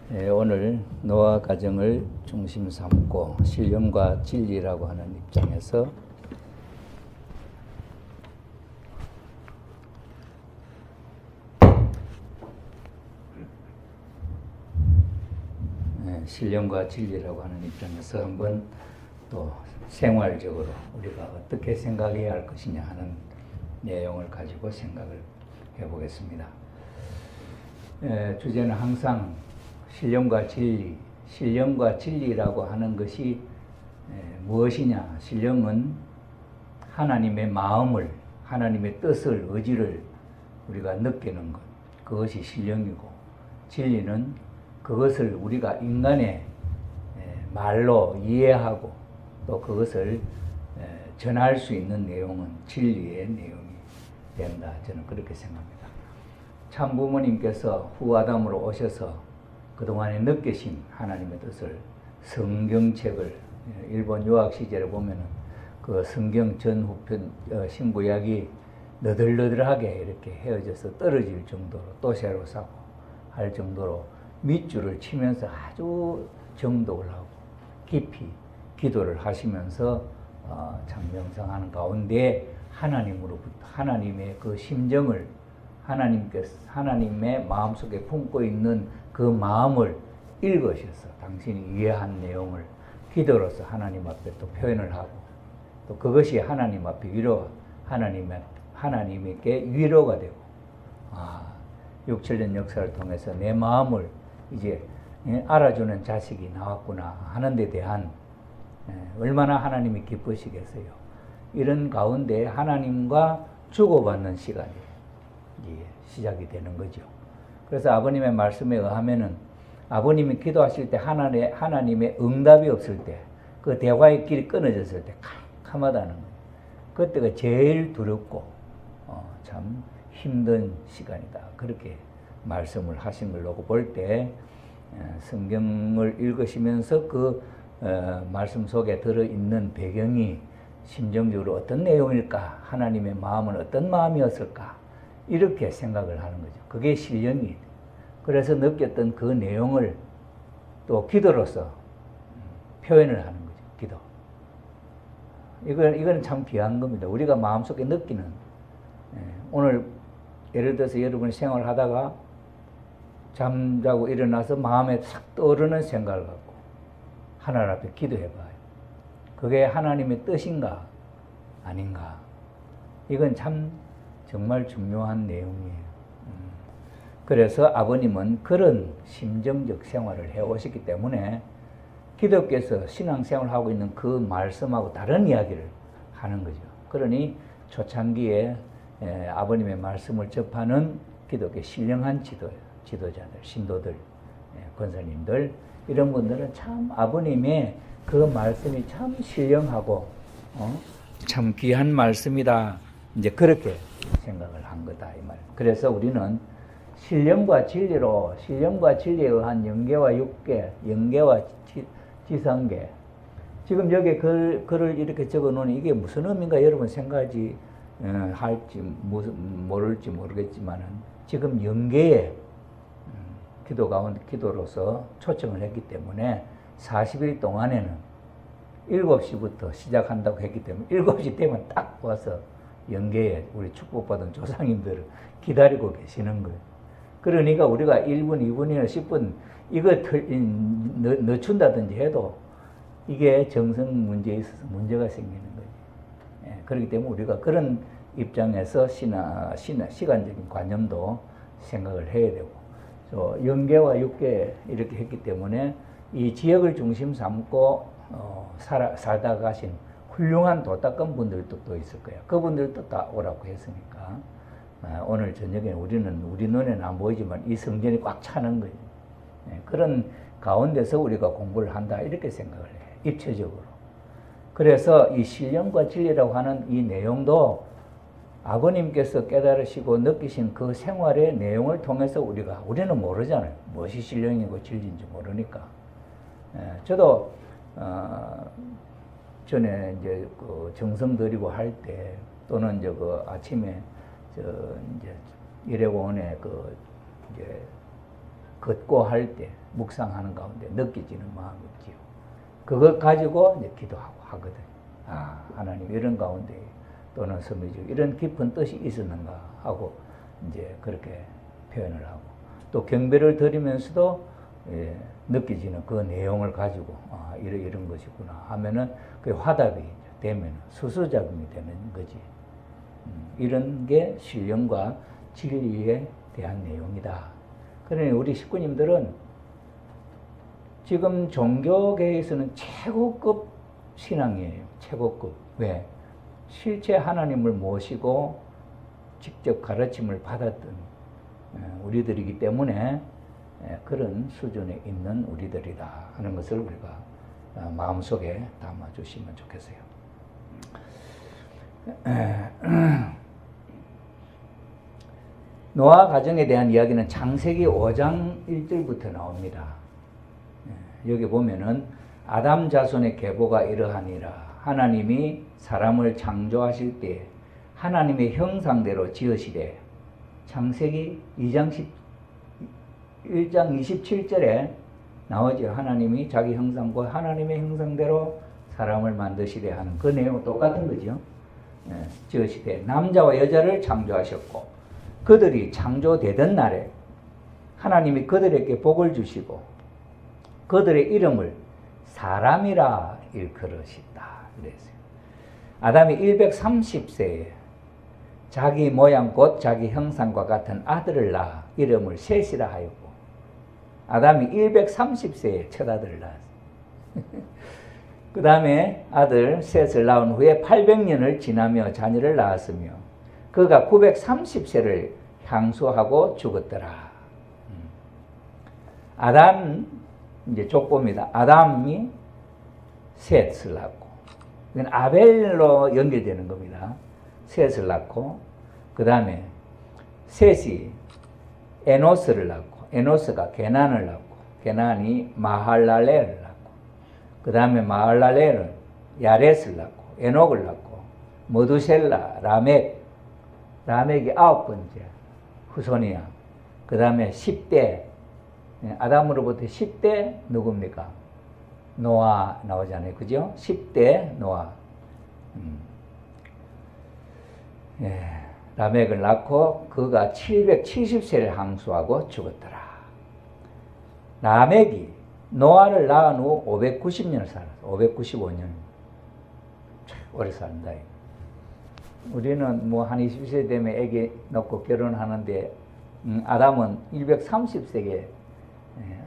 오늘 노아 가정을 중심 삼고 신령과 진리라고 하는 입장에서 신령과 진리라고 하는 입장에서 한번 또 생활적으로 우리가 어떻게 생각해야 할 것이냐 하는 내용을 가지고 생각을 해보겠습니다. 주제는 항상 신령과 진리, 신령과 진리라고 하는 것이 무엇이냐? 신령은 하나님의 마음을, 하나님의 뜻을, 의지를 우리가 느끼는 것, 그것이 신령이고, 진리는 그것을 우리가 인간의 말로 이해하고 또 그것을 전할 수 있는 내용은 진리의 내용이 된다. 저는 그렇게 생각합니다. 참 부모님께서 후아담으로 오셔서 그동안에 느끼신 하나님의 뜻을 성경책을 일본 유학 시절에 보면은 그 성경 전후편 신구약이 너덜너덜하게 이렇게 헤어져서 떨어질 정도로 또 새로 사고 할 정도로 밑줄을 치면서 아주 정독을 하고 깊이 기도를 하시면서 참 명상하는 가운데 하나님으로부터 하나님의 그 심정을 하나님의 마음속에 품고 있는 그 마음을 읽으셔서 당신이 이해한 내용을 기도로서 하나님 앞에 또 표현을 하고 또 그것이 하나님 앞에 하나님께 위로가 되고 6, 7년 역사를 통해서 내 마음을 이제 알아주는 자식이 나왔구나 하는 데 대한 얼마나 하나님이 기쁘시겠어요. 이런 가운데 하나님과 주고받는 시간이 시작이 되는 거죠. 그래서 아버님의 말씀에 의하면은 아버님이 기도하실 때 하나님의 응답이 없을 때 그 대화의 길이 끊어졌을 때 캄캄하다는 거예요. 그때가 제일 두렵고 참 힘든 시간이다. 그렇게 말씀을 하신 걸 놓고 볼 때 성경을 읽으시면서 그 말씀 속에 들어있는 배경이 심정적으로 어떤 내용일까? 하나님의 마음은 어떤 마음이었을까? 이렇게 생각을 하는 거죠. 그게 신령이. 그래서 느꼈던 그 내용을 또 기도로서 표현을 하는 거죠. 기도. 이건 참 귀한 겁니다. 우리가 마음속에 느끼는 오늘 예를 들어서 여러분이 생활하다가 잠자고 일어나서 마음에 싹 떠오르는 생각을 갖고 하나님 앞에 기도해봐요. 그게 하나님의 뜻인가 아닌가. 이건 참 정말 중요한 내용이에요. 그래서 아버님은 그런 심정적 생활을 해오셨기 때문에 기독교에서 신앙생활을 하고 있는 그 말씀하고 다른 이야기를 하는 거죠. 그러니 초창기에 아버님의 말씀을 접하는 기독교 신령한 지도자들, 신도들, 권사님들 이런 분들은 참 아버님의 그 말씀이 참 신령하고 참 귀한 말씀이다. 이제 그렇게 생각을 한 거다 이 말. 그래서 우리는 신령과 진리에 의한 영계와 육계, 영계와 지상계. 지금 여기 글을 이렇게 적어 놓으니 이게 무슨 의미인가 여러분 생각하지 할지 모를지 모르겠지만은 지금 영계에 기도 가운데 기도로서 초청을 했기 때문에 40일 동안에는 7시부터 시작한다고 했기 때문에 7시 되면 딱 와서 영계에 우리 축복받은 조상님들을 기다리고 계시는 거예요. 그러니까 우리가 1분, 2분이나 10분 이거 늦춘다든지 해도 이게 정성 문제에 있어서 문제가 생기는 거예요. 그렇기 때문에 우리가 그런 입장에서 시간적인 관념도 생각을 해야 되고 영계와 육계 이렇게 했기 때문에 이 지역을 중심 삼고 살다 가신 훌륭한 도닦은 분들도 또 있을 거예요. 그분들도 다 오라고 했으니까 오늘 저녁에 우리 눈에는 안 보이지만 이 성전이 꽉 차는 거예요. 그런 가운데서 우리가 공부를 한다 이렇게 생각을 해요. 입체적으로. 그래서 이 신령과 진리라고 하는 이 내용도 아버님께서 깨달으시고 느끼신 그 생활의 내용을 통해서 우리는 모르잖아요. 무엇이 신령이고 진리인지 모르니까. 저도 전에 이제 그 정성 드리고 할 때 또는 이제 그 아침에 이제 일회공원에 그 이제 걷고 할 때 묵상하는 가운데 느껴지는 마음이 있지요. 그것 가지고 이제 기도하고 하거든. 아, 하나님 이런 가운데 또는 섬기죠. 이런 깊은 뜻이 있었는가 하고 이제 그렇게 표현을 하고 또 경배를 드리면서도 느껴지는 그 내용을 가지고 이런 것이구나 하면은 그 화답이 되면 수수작용이 되는 거지. 이런 게 신령과 진리에 대한 내용이다. 그러니 우리 식구님들은 지금 종교계에서는 최고급 신앙이에요. 최고급. 왜? 실제 하나님을 모시고 직접 가르침을 받았던 우리들이기 때문에 그런 수준에 있는 우리들이다 하는 것을 우리가 마음속에 담아주시면 좋겠어요. 노아 가정에 대한 이야기는 창세기 5장 1절부터 나옵니다. 여기 보면은 아담 자손의 계보가 이러하니라. 하나님이 사람을 창조하실 때 하나님의 형상대로 지으시되. 창세기 1장 27절에 나오죠. 하나님이 자기 형상과 하나님의 형상대로 사람을 만드시되 하는 그 내용은 똑같은 거죠. 지으시되 남자와 여자를 창조하셨고 그들이 창조되던 날에 하나님이 그들에게 복을 주시고 그들의 이름을 사람이라 일컬으시다. 그랬어요. 아담이 130세에 자기 모양 곧 자기 형상과 같은 아들을 낳아 이름을 셋이라 하였고 아담이 130세에 첫 아들을 낳았어요. 그 다음에 아들 셋을 낳은 후에 800년을 지나며 자녀를 낳았으며 그가 930세를 향수하고 죽었더라. 아담 이제 족보입니다. 아담이 셋을 낳고 이건 아벨로 연결되는 겁니다. 셋을 낳고 그 다음에 셋이 에노스를 낳고 에노스가 게난을 낳고 게난이 마할랄렐을 낳고 그 다음에 마할랄렐은 야렛을 낳고 에녹을 낳고 머두셀라 라멕이 9번째 후손이야. 그 다음에 10대 아담으로부터 10대 누굽니까? 노아 나오잖아요. 그죠? 10대 노아. 라멕을 낳고 그가 770세를 항수하고 죽었더라. 라멕이 노아를 낳은 후 590년을 살았어. 595년. 오래 산다. 우리는 뭐 한 20세 되면 애기 낳고 결혼하는데 아담은 130세에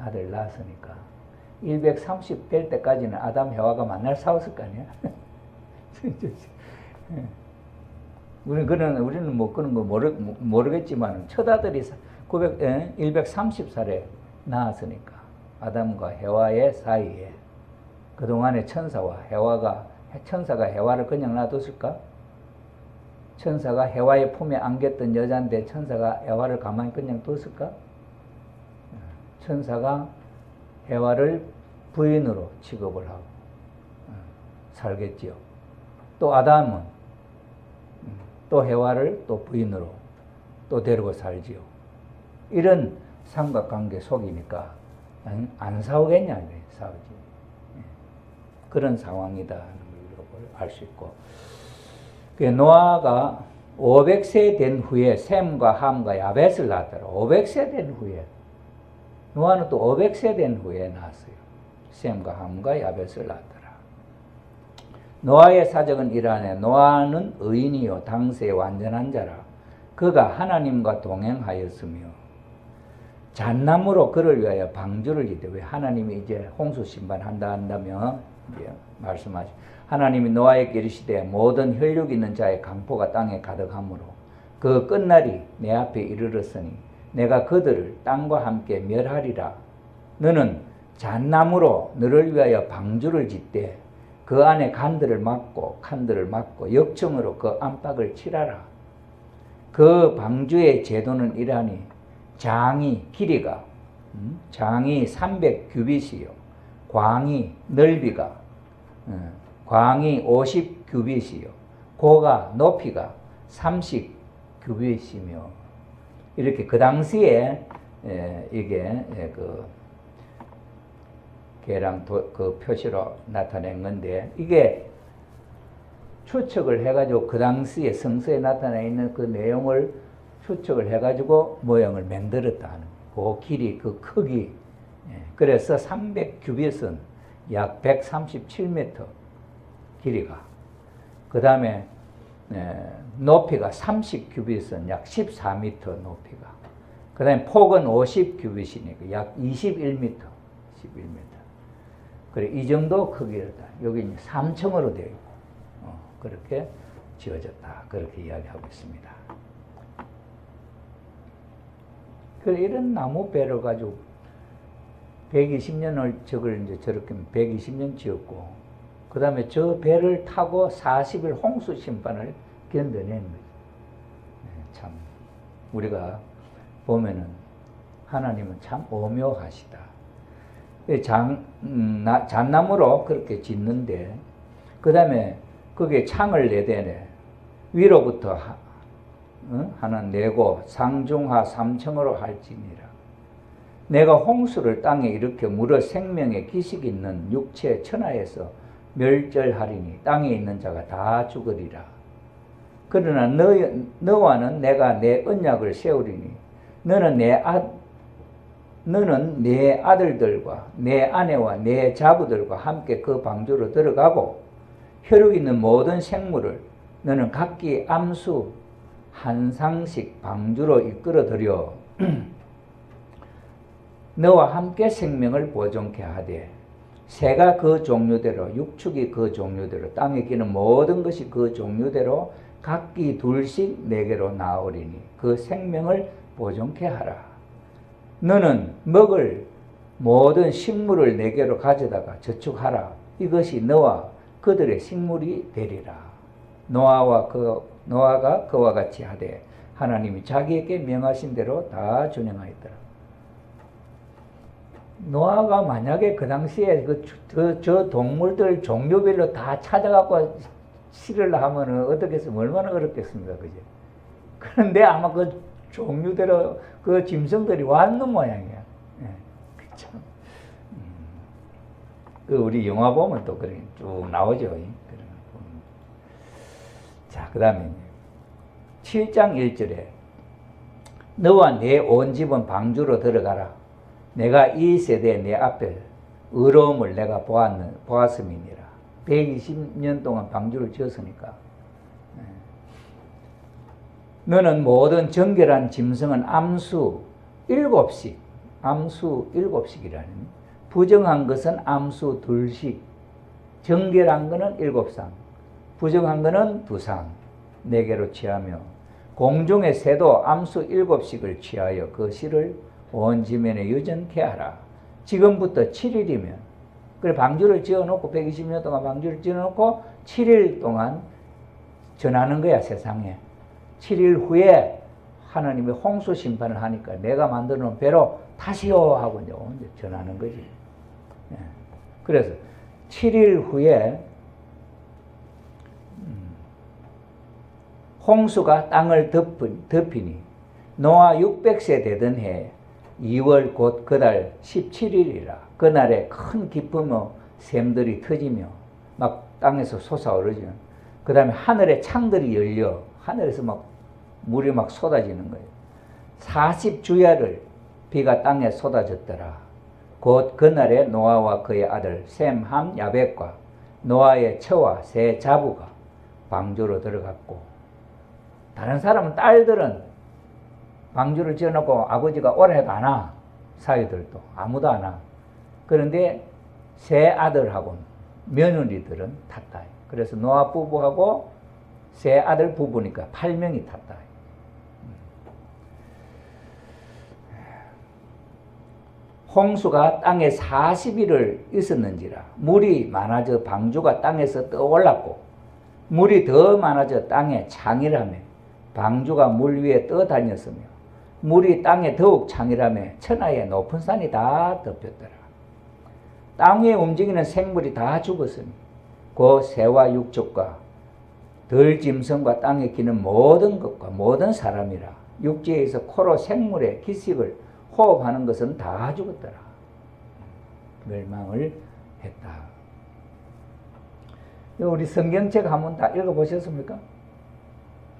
아들 낳았으니까 130 될 때까지는 아담 해와가 만날 싸웠을 거 아니야. 우리는 뭐 그런 거 모르겠지만 첫 아들이 130살에 낳았으니까 아담과 해와의 사이에 그동안의 천사가 해와를 그냥 놔뒀을까? 천사가 해와의 품에 안겼던 여자인데 천사가 해와를 가만히 그냥 뒀을까? 천사가 해와를 부인으로 취급을 하고 살겠지요. 또 아담은 또 해와를 또 부인으로 또 데리고 살지요. 이런 삼각관계 속이니까 안 싸우겠냐? 싸우지. 그런 상황이다 하는 걸 알 수 있고 노아가 500세 된 후에 셈과 함과 야벳을 낳았더라. 500세 된 후에 노아는 또 500세 된 후에 낳았어요. 셈과 함과 야벳을 낳았더라. 노아의 사적은 이러하네. 노아는 의인이요 당세의 완전한 자라. 그가 하나님과 동행하였으며 잣나무로 그를 위하여 방주를 짓되. 왜 하나님이 이제 홍수 심판한다 한다면 이제 말씀하시. 하나님이 노아에게 이르시되 모든 혈육 있는 자의 강포가 땅에 가득하므로 그 끝날이 내 앞에 이르렀으니 내가 그들을 땅과 함께 멸하리라. 너는 잣나무로 너를 위하여 방주를 짓되 그 안에 칸들을 막고 역청으로 그 안팎을 칠하라. 그 방주의 제도는 이러하니 장이 길이가 장이 300규빗이요 광이 넓이가 광이 50규빗이요 고가 높이가 30규빗이며 이렇게 그 당시에 이게 그 계량 그 표시로 나타낸 건데, 이게 추측을 해가지고 그 당시에 성서에 나타나 있는 그 내용을 추측을 해가지고 모형을 만들었다 하는 그 길이, 그 크기. 그래서 300규빗은 약 137m 길이가. 그 다음에 높이가 30규빗은 약 14m 높이가. 그 다음에 폭은 50규빗이니까 약 21m. 11m. 그래, 이 정도 크기였다. 여기 3층으로 되어 있고, 그렇게 지어졌다. 그렇게 이야기하고 있습니다. 그래, 이런 나무 배를 가지고 120년을 저걸 이제 저렇게 120년 지었고, 그 다음에 저 배를 타고 40일 홍수 심판을 견뎌낸 거죠. 참, 우리가 보면은 하나님은 참 오묘하시다. 잣나무로 그렇게 짓는데, 그 다음에 거기에 창을 내대네. 위로부터 하는 내고 상중하 3층으로 할지니라. 내가 홍수를 땅에 일으켜 물어 생명의 기식 있는 육체 천하에서 멸절하리니 땅에 있는 자가 다 죽으리라. 그러나 너와는 내가 내 언약을 세우리니 너는 내 아들들과 내 아내와 내 자부들과 함께 그 방주로 들어가고 혈육 있는 모든 생물을 너는 각기 암수 한 상씩 방주로 이끌어들여 너와 함께 생명을 보존케 하되 새가 그 종류대로 육축이 그 종류대로 땅에 기는 모든 것이 그 종류대로 각기 둘씩 내게로 나오리니 그 생명을 보존케 하라. 너는 먹을 모든 식물을 내게로 가져다가 저축하라. 이것이 너와 그들의 식물이 되리라. 노아가 그와 같이 하되 하나님이 자기에게 명하신 대로 다 준행하였더라. 노아가 만약에 그 당시에 저 동물들 종류별로 다 찾아갖고 실을 하면은 어떻게 했으면 얼마나 어렵겠습니까, 그죠? 그런데 아마 그 종류대로 그 짐승들이 왔는 모양이야. 참. 그 우리 영화 보면 또 그래 쭉 나오죠. 자, 그 다음에 7장 1절에 너와 내 온 집은 방주로 들어가라. 내가 이 세대에 내 앞에 의로움을 내가 보았음이니라. 120년 동안 방주를 지었으니까. 너는 모든 정결한 짐승은 암수 7씩, 암수 7씩이라는, 부정한 것은 암수 2씩, 정결한 것은 7상, 부정한 것은 2상, 내게로 취하며 공중의 새도 암수 7씩을 취하여 그 실을 온 지면에 유전케 하라. 지금부터 7일이면, 그래 방주를 지어놓고 120년 동안 방주를 지어놓고 7일 동안 전하는 거야, 세상에. 7일 후에 하나님이 홍수 심판을 하니까 내가 만들어 놓은 배로 타시오 하고 이제 전하는 거지. 그래서 7일 후에 홍수가 땅을 덮이니 노아 600세 되던 해 2월 곧 그달 17일이라. 그날에 큰 기쁨의 샘들이 터지며 막 땅에서 솟아오르죠. 그 다음에 하늘의 창들이 열려 하늘에서 막 물이 막 쏟아지는 거예요. 40주야를 비가 땅에 쏟아졌더라. 곧 그날에 노아와 그의 아들 셈, 함, 야벳과 노아의 처와 세 자부가 방주로 들어갔고, 다른 사람은 딸들은 방주를 지어놓고 아버지가 오래 해도 안 와. 사위들도 아무도 안 와. 그런데 세 아들하고 며느리들은 탔다. 그래서 노아 부부하고 세 아들 부부니까 8명이 탔다. 홍수가 땅에 40일을 있었는지라 물이 많아져 방주가 땅에서 떠올랐고, 물이 더 많아져 땅에 창이라며 방주가 물 위에 떠다녔으며, 물이 땅에 더욱 창이라며 천하의 높은 산이 다 덮였더라. 땅 위에 움직이는 생물이 다 죽었으니 그 새와 육축과 들짐승과 땅에 기는 모든 것과 모든 사람이라 육지에서 코로 생물의 기식을 호흡하는 것은 다 죽었더라. 멸망을 했다. 우리 성경책 한번 다 읽어보셨습니까?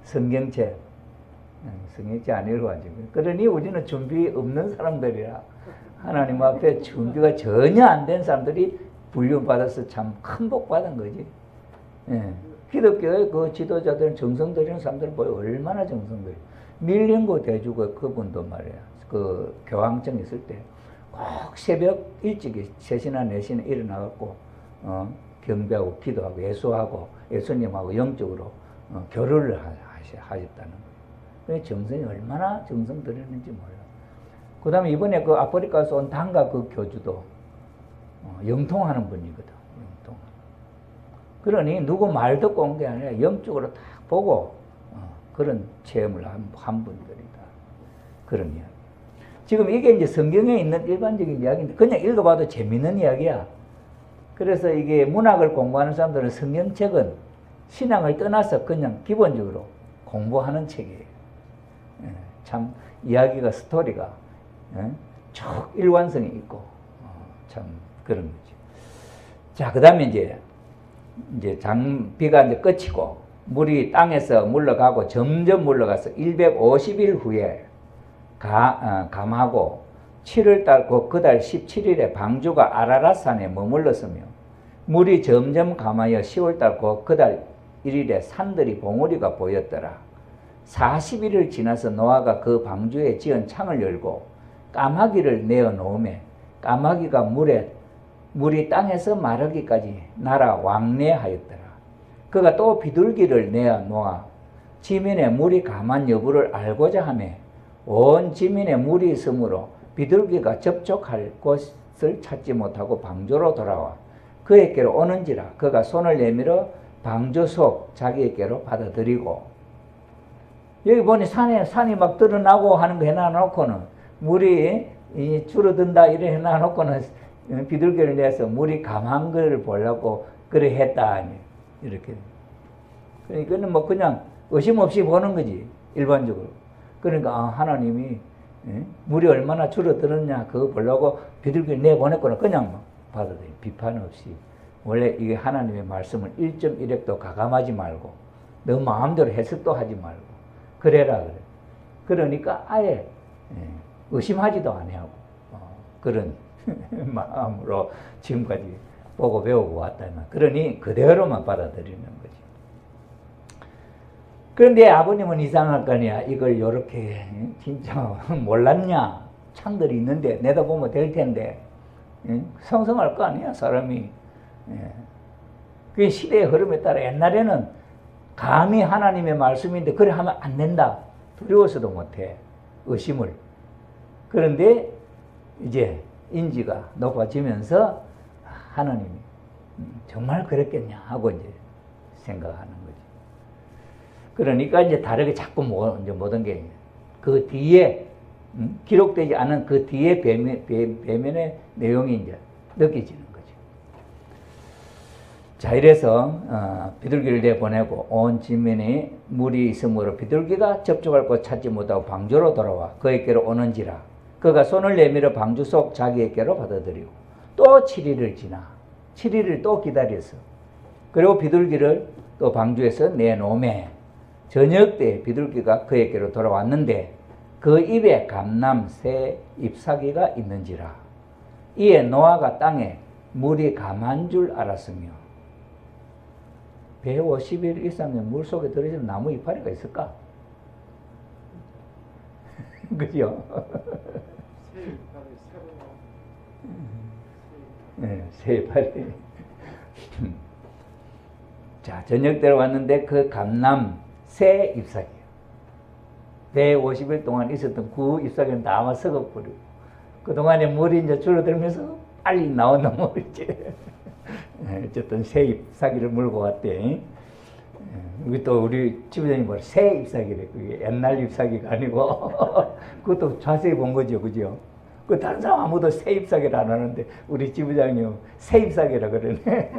성경책. 성경책 안 읽어가지고. 그러니 우리는 준비 없는 사람들이라 하나님 앞에 준비가 전혀 안 된 사람들이 불륜받아서 참 큰 복 받은 거지. 예. 기독교의 그 지도자들은 정성 들이는 사람들 보여 얼마나 정성 들여. 밀린고 대주고 그분도 말이야. 그 교황청 있을 때 꼭 새벽 일찍이 3시나 4시에 일어나갖고 경배하고 기도하고 예수하고 예수님하고 영적으로 교류를 하셨다는 거예요. 정성이 얼마나 정성 들였는지 몰라. 그 다음에 이번에 그 아프리카에서 온 단가 그 교주도 영통하는 분이거든. 영통. 그러니 누구 말 듣고 온 게 아니라 영적으로 딱 보고 그런 체험을 한 분들이다. 그런 이야기. 지금 이게 이제 성경에 있는 일반적인 이야기인데 그냥 읽어봐도 재밌는 이야기야. 그래서 이게 문학을 공부하는 사람들은 성경책은 신앙을 떠나서 그냥 기본적으로 공부하는 책이에요. 참 이야기가 스토리가 쭉 일관성이 있고 참 그런 거죠. 자, 그다음에 이제 비가 이제 끝이고 물이 땅에서 물러가고 점점 물러가서 150일 후에 감하고 7월달 그달 17일에 방주가 아라랏산에 머물렀으며 물이 점점 감하여 10월달 그달 1일에 산들이 봉우리가 보였더라. 40일을 지나서 노아가 그 방주에 지은 창을 열고 까마귀를 내어 놓으매 까마귀가 물이 땅에서 마르기까지 날아 왕래하였더라. 그가 또 비둘기를 내어 놓아 지면에 물이 감한 여부를 알고자 하매 온 지면에 물이 있으므로 비둘기가 접촉할 곳을 찾지 못하고 방주로 돌아와 그에게로 오는지라. 그가 손을 내밀어 방주 속 자기에게로 받아들이고. 여기 보니 산이 막 드러나고 하는 거 해놔놓고는 물이 줄어든다 이래 해놔놓고는 비둘기를 내서 물이 감한 걸 보려고 그래 했다 이렇게. 그러니까는 뭐 그냥 의심 없이 보는 거지 일반적으로. 그러니까 하나님이 물이 얼마나 줄어들었냐 그거 보려고 비둘기를 내보냈거나 그냥 막 받아들여. 비판 없이. 원래 이게 하나님의 말씀을 1.1핵도 가감하지 말고 너 마음대로 해석도 하지 말고 그래라 그래. 그러니까 아예 의심하지도 아니하고 그런 마음으로 지금까지 보고 배우고 왔다. 그러니 그대로만 받아들이는 거지. 그런데 아버님은 이상할 거 아니야. 이걸 요렇게 진짜 몰랐냐. 창들이 있는데 내다보면 될 텐데 성성할 거 아니야 사람이. 그 시대의 흐름에 따라 옛날에는 감히 하나님의 말씀인데 그래 하면 안 된다. 두려워서도 못해. 의심을. 그런데 이제 인지가 높아지면서 하나님이 정말 그랬겠냐 하고 이제 생각하는 거지. 그러니까 이제 다르게 자꾸 이제 모든 게 그 뒤에 기록되지 않은 그 뒤에 배면의 내용이 이제 느껴지는 거죠. 자, 이래서 비둘기를 내보내고 온 지면에 물이 있으므로 비둘기가 접촉할 곳 찾지 못하고 방주로 돌아와 그에게로 오는지라. 그가 손을 내밀어 방주 속 자기에게로 받아들이고 또 7일을 지나 7일을 또 기다렸어. 그리고 비둘기를 또 방주에서 내놓으매 저녁 때 비둘기가 그에게로 돌아왔는데 그 입에 감람 새 잎사귀가 있는지라. 이에 노아가 땅에 물이 감한 줄 알았으며 150일 이상의 물속에 들어있는 나무 이파리가 있을까? 그죠? 새 이파리. 자, 저녁 때 왔는데 그 감람 새 잎사귀. 150일 동안 있었던 그 잎사귀는 다 아마 썩어버리고 그동안에 물이 이제 줄어들면서 빨리 나온다 뭐 이제. 어쨌든 새 잎사귀를 물고 왔대. 여기 또 우리 지부장님 뭐라 새 잎사귀래. 그게 옛날 잎사귀가 아니고 그것도 자세히 본 거죠, 그죠? 그 다른 사람 아무도 새 잎사귀를 안 하는데 우리 지부장님 새 잎사귀라 그러네.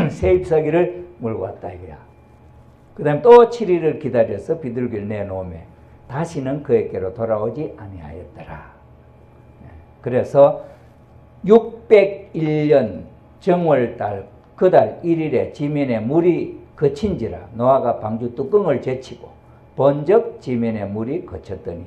새 잎사귀를 물고 왔다 이거야. 그 다음에 또 7일을 기다려서 비둘기를 내놓으며 다시는 그에게로 돌아오지 아니하였더라. 그래서 601년 정월달 그달 1일에 지면에 물이 그친지라 노아가 방주 뚜껑을 제치고 본적 지면에 물이 그쳤더니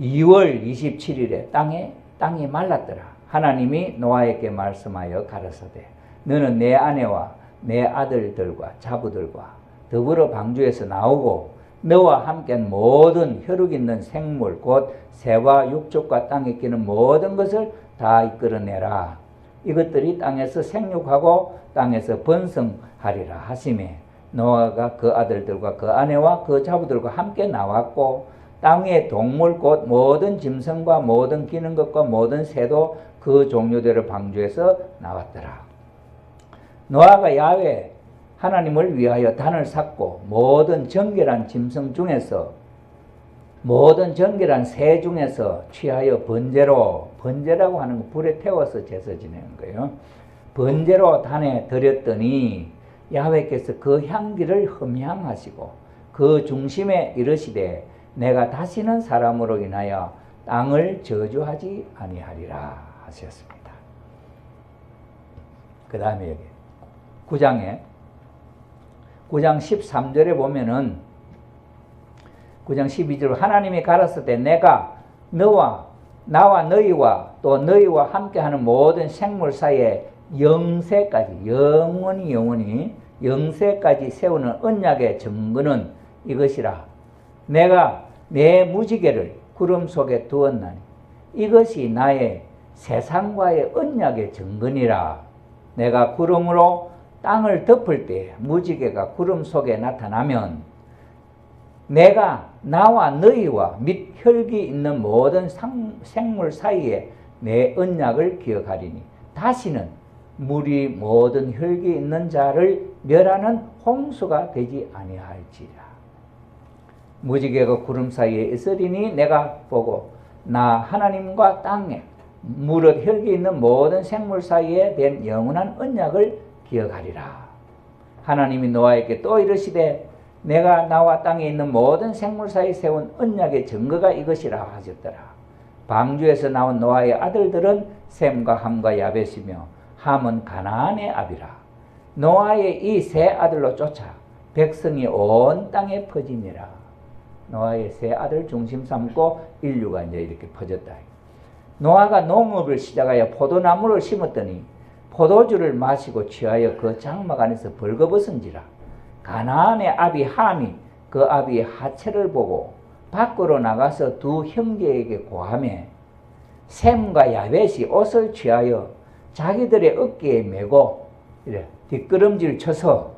2월 27일에 땅이 말랐더라. 하나님이 노아에게 말씀하여 가라사대 너는 내 아내와 내 아들들과 자부들과 더불어 방주에서 나오고 너와 함께한 모든 혈육 있는 생물 곧 새와 육족과 땅에 끼는 모든 것을 다 이끌어내라. 이것들이 땅에서 생육하고 땅에서 번성하리라 하시매 노아가 그 아들들과 그 아내와 그 자부들과 함께 나왔고 땅의 동물 곧 모든 짐승과 모든 기는 것과 모든 새도 그 종류대로 방주에서 나왔더라. 노아가 야훼 하나님을 위하여 단을 샀고 모든 정결한 짐승 중에서 모든 정결한 새 중에서 취하여 번제라고 하는 거 불에 태워서 제사 지내는 거예요. 번제로 단에 드렸더니 야훼께서 그 향기를 흠향하시고 그 중심에 이르시되 내가 다시는 사람으로 인하여 땅을 저주하지 아니하리라 하셨습니다. 그 다음에 여기 9장 13절에 보면은 9장 12절 하나님이 가라사대 때 내가 나와 너희와 또 너희와 함께하는 모든 생물 사이에 영세까지 영세까지 세우는 언약의 증거는 이것이라. 내가 내 무지개를 구름 속에 두었나니 이것이 나의 세상과의 언약의 증거니라. 내가 구름으로 땅을 덮을 때 무지개가 구름 속에 나타나면 내가 나와 너희와 및 혈기 있는 모든 생물 사이에 내 언약을 기억하리니 다시는 물이 모든 혈기 있는 자를 멸하는 홍수가 되지 아니할지라. 무지개가 구름 사이에 있으리니 내가 보고 나 하나님과 땅에 무릇 혈기 있는 모든 생물 사이에 된 영원한 언약을 기억하리라. 하나님이 노아에게 또 이르시되 내가 나와 땅에 있는 모든 생물 사이에 세운 언약의 증거가 이것이라 하셨더라. 방주에서 나온 노아의 아들들은 셈과 함과 야벳이며 함은 가나안의 아비라. 노아의 이 세 아들로 쫓아 백성이 온 땅에 퍼지니라. 노아의 세 아들 중심 삼고 인류가 이제 이렇게 퍼졌다. 노아가 농업을 시작하여 포도나무를 심었더니 포도주를 마시고 취하여 그 장막 안에서 벌거벗은지라. 가나안의 아비 함이 그 아비의 하체를 보고 밖으로 나가서 두 형제에게 고하매 셈과 야벳이 옷을 취하여 자기들의 어깨에 메고 이래 뒷걸음질 쳐서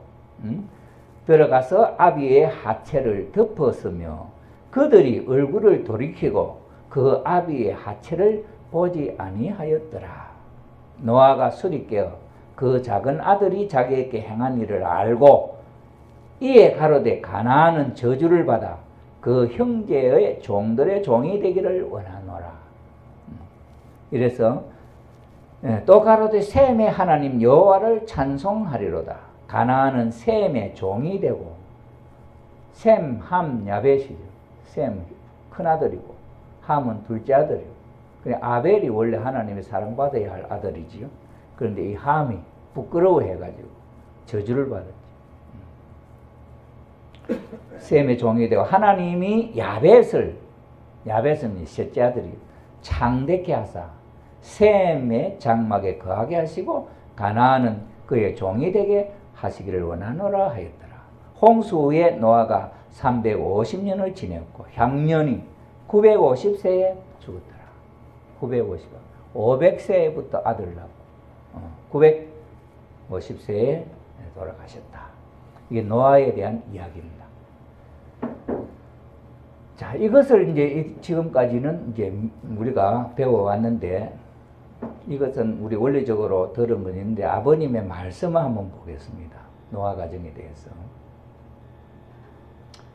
들어가서 아비의 하체를 덮었으며 그들이 얼굴을 돌이키고 그 아비의 하체를 보지 아니하였더라. 노아가 술이 깨어 그 작은 아들이 자기에게 행한 일을 알고 이에 가로되 가나안은 저주를 받아 그 형제의 종들의 종이 되기를 원하노라. 이래서 또 가로되 셈의 하나님 여호와를 찬송하리로다. 가나안은 셈의 종이 되고 셈, 함, 야벳이죠. 셈 큰아들이고 함은 둘째 아들이고 그래 아벨이 원래 하나님의 사랑받아야 할 아들이지요. 그런데 이 함이 부끄러워해가지고 저주를 받았죠. 셈의 종이 되고 하나님이 야벳은 셋째 아들이 창대케 하사 셈의 장막에 거하게 하시고 가나안은 그의 종이 되게 하시기를 원하노라 하였더라. 홍수 후에 노아가 350년을 지냈고 향년이 950세에 죽었더라. 500세부터 아들을 낳고 950세에 돌아가셨다. 이게 노아에 대한 이야기입니다. 자, 이것을 이제 지금까지는 이제 우리가 배워왔는데 이것은 우리 원리적으로 들은 건 있는데 아버님의 말씀을 한번 보겠습니다. 노아 가정에 대해서.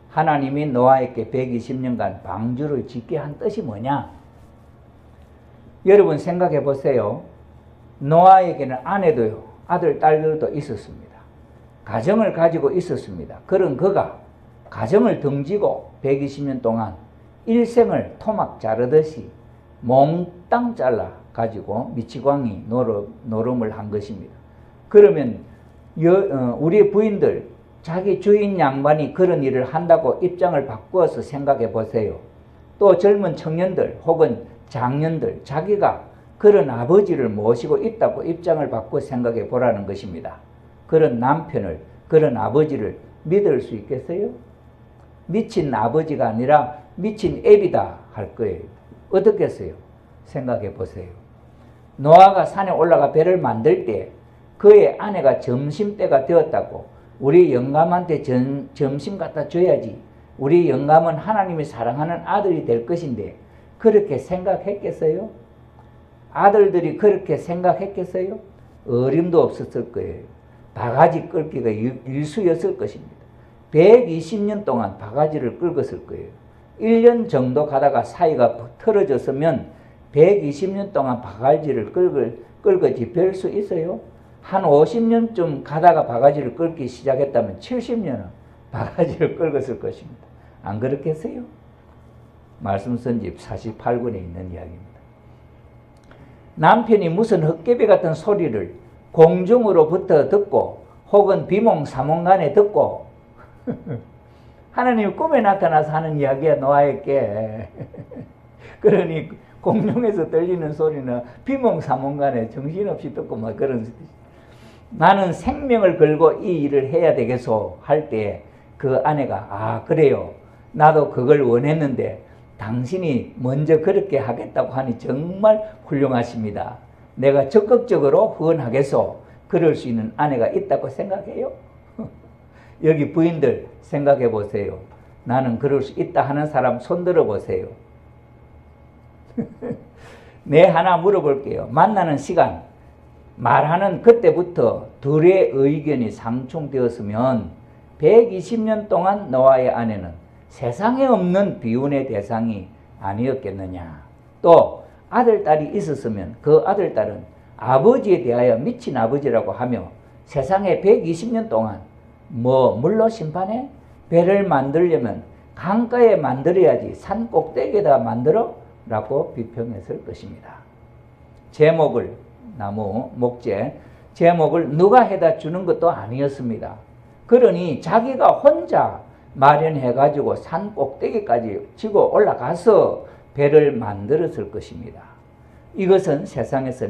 하나님이 노아에게 120년간 방주를 짓게 한 뜻이 뭐냐? 여러분 생각해 보세요. 노아에게는 아내도요, 아들, 딸들도 있었습니다. 가정을 가지고 있었습니다. 그런 그가 가정을 등지고 120년 동안 일생을 토막 자르듯이 몽땅 잘라 가지고 미치광이 노름을 한 것입니다. 그러면 우리 부인들, 자기 주인 양반이 그런 일을 한다고 입장을 바꾸어서 생각해 보세요. 또 젊은 청년들 혹은 장년들, 자기가 그런 아버지를 모시고 있다고 입장을 바꾸어 생각해 보라는 것입니다. 그런 남편을, 그런 아버지를 믿을 수 있겠어요? 미친 아버지가 아니라 미친 애비다 할 거예요. 어떻겠어요? 생각해 보세요. 노아가 산에 올라가 배를 만들 때 그의 아내가 점심때가 되었다고 우리 영감한테 점심 갖다 줘야지, 우리 영감은 하나님이 사랑하는 아들이 될 것인데 그렇게 생각했겠어요? 아들들이 그렇게 생각했겠어요? 어림도 없었을 거예요. 바가지 끌기가 일수였을 것입니다. 120년 동안 바가지를 끌었을 거예요. 1년 정도 가다가 사이가 틀어졌으면 120년 동안 바가지를 끌거지 별 수 있어요? 한 50년쯤 가다가 바가지를 끌기 시작했다면 70년은 바가지를 끌었을 것입니다. 안 그렇겠어요? 말씀선집 48권에 있는 이야기입니다. 남편이 무슨 헛개비 같은 소리를 공중으로부터 듣고 혹은 비몽사몽간에 듣고 하나님이 꿈에 나타나서 하는 이야기야, 노아에게. 그러니 공중에서 들리는 소리는 비몽사몽간에 정신없이 듣고 막 그런, 나는 생명을 걸고 이 일을 해야 되겠소 할 때 그 아내가, 아 그래요, 나도 그걸 원했는데 당신이 먼저 그렇게 하겠다고 하니 정말 훌륭하십니다. 내가 적극적으로 후원하겠소. 그럴 수 있는 아내가 있다고 생각해요? 여기 부인들 생각해 보세요. 나는 그럴 수 있다 하는 사람 손들어 보세요. 네, 하나 물어볼게요. 만나는 시간, 말하는 그때부터 둘의 의견이 상충되었으면 120년 동안 노아의 아내는 세상에 없는 비운의 대상이 아니었겠느냐. 또 아들, 딸이 있었으면 그 아들, 딸은 아버지에 대하여 미친 아버지라고 하며 세상에 120년 동안 물로 심판해? 배를 만들려면 강가에 만들어야지 산 꼭대기에다 만들어? 라고 비평했을 것입니다. 제목을, 나무, 목재, 제목을 누가 해다 주는 것도 아니었습니다. 그러니 자기가 혼자 마련해가지고 산 꼭대기까지 지고 올라가서 배를 만들었을 것입니다. 이것은 세상에서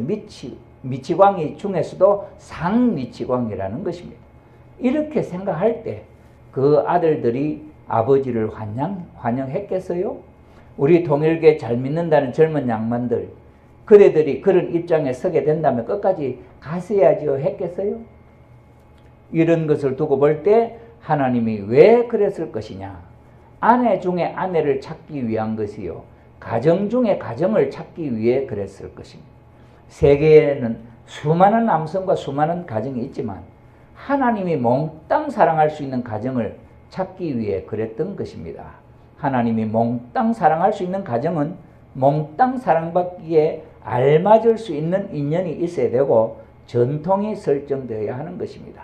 미치광이 중에서도 상미치광이라는 것입니다. 이렇게 생각할 때 그 아들들이 아버지를 환영했겠어요? 우리 동일교회 잘 믿는다는 젊은 양반들, 그대들이 그런 입장에 서게 된다면 끝까지 가셔야지요 했겠어요? 이런 것을 두고 볼 때 하나님이 왜 그랬을 것이냐? 아내 중에 아내를 찾기 위한 것이요, 가정 중에 가정을 찾기 위해 그랬을 것입니다. 세계에는 수많은 남성과 수많은 가정이 있지만 하나님이 몽땅 사랑할 수 있는 가정을 찾기 위해 그랬던 것입니다. 하나님이 몽땅 사랑할 수 있는 가정은 몽땅 사랑받기에 알맞을 수 있는 인연이 있어야 되고 전통이 설정되어야 하는 것입니다.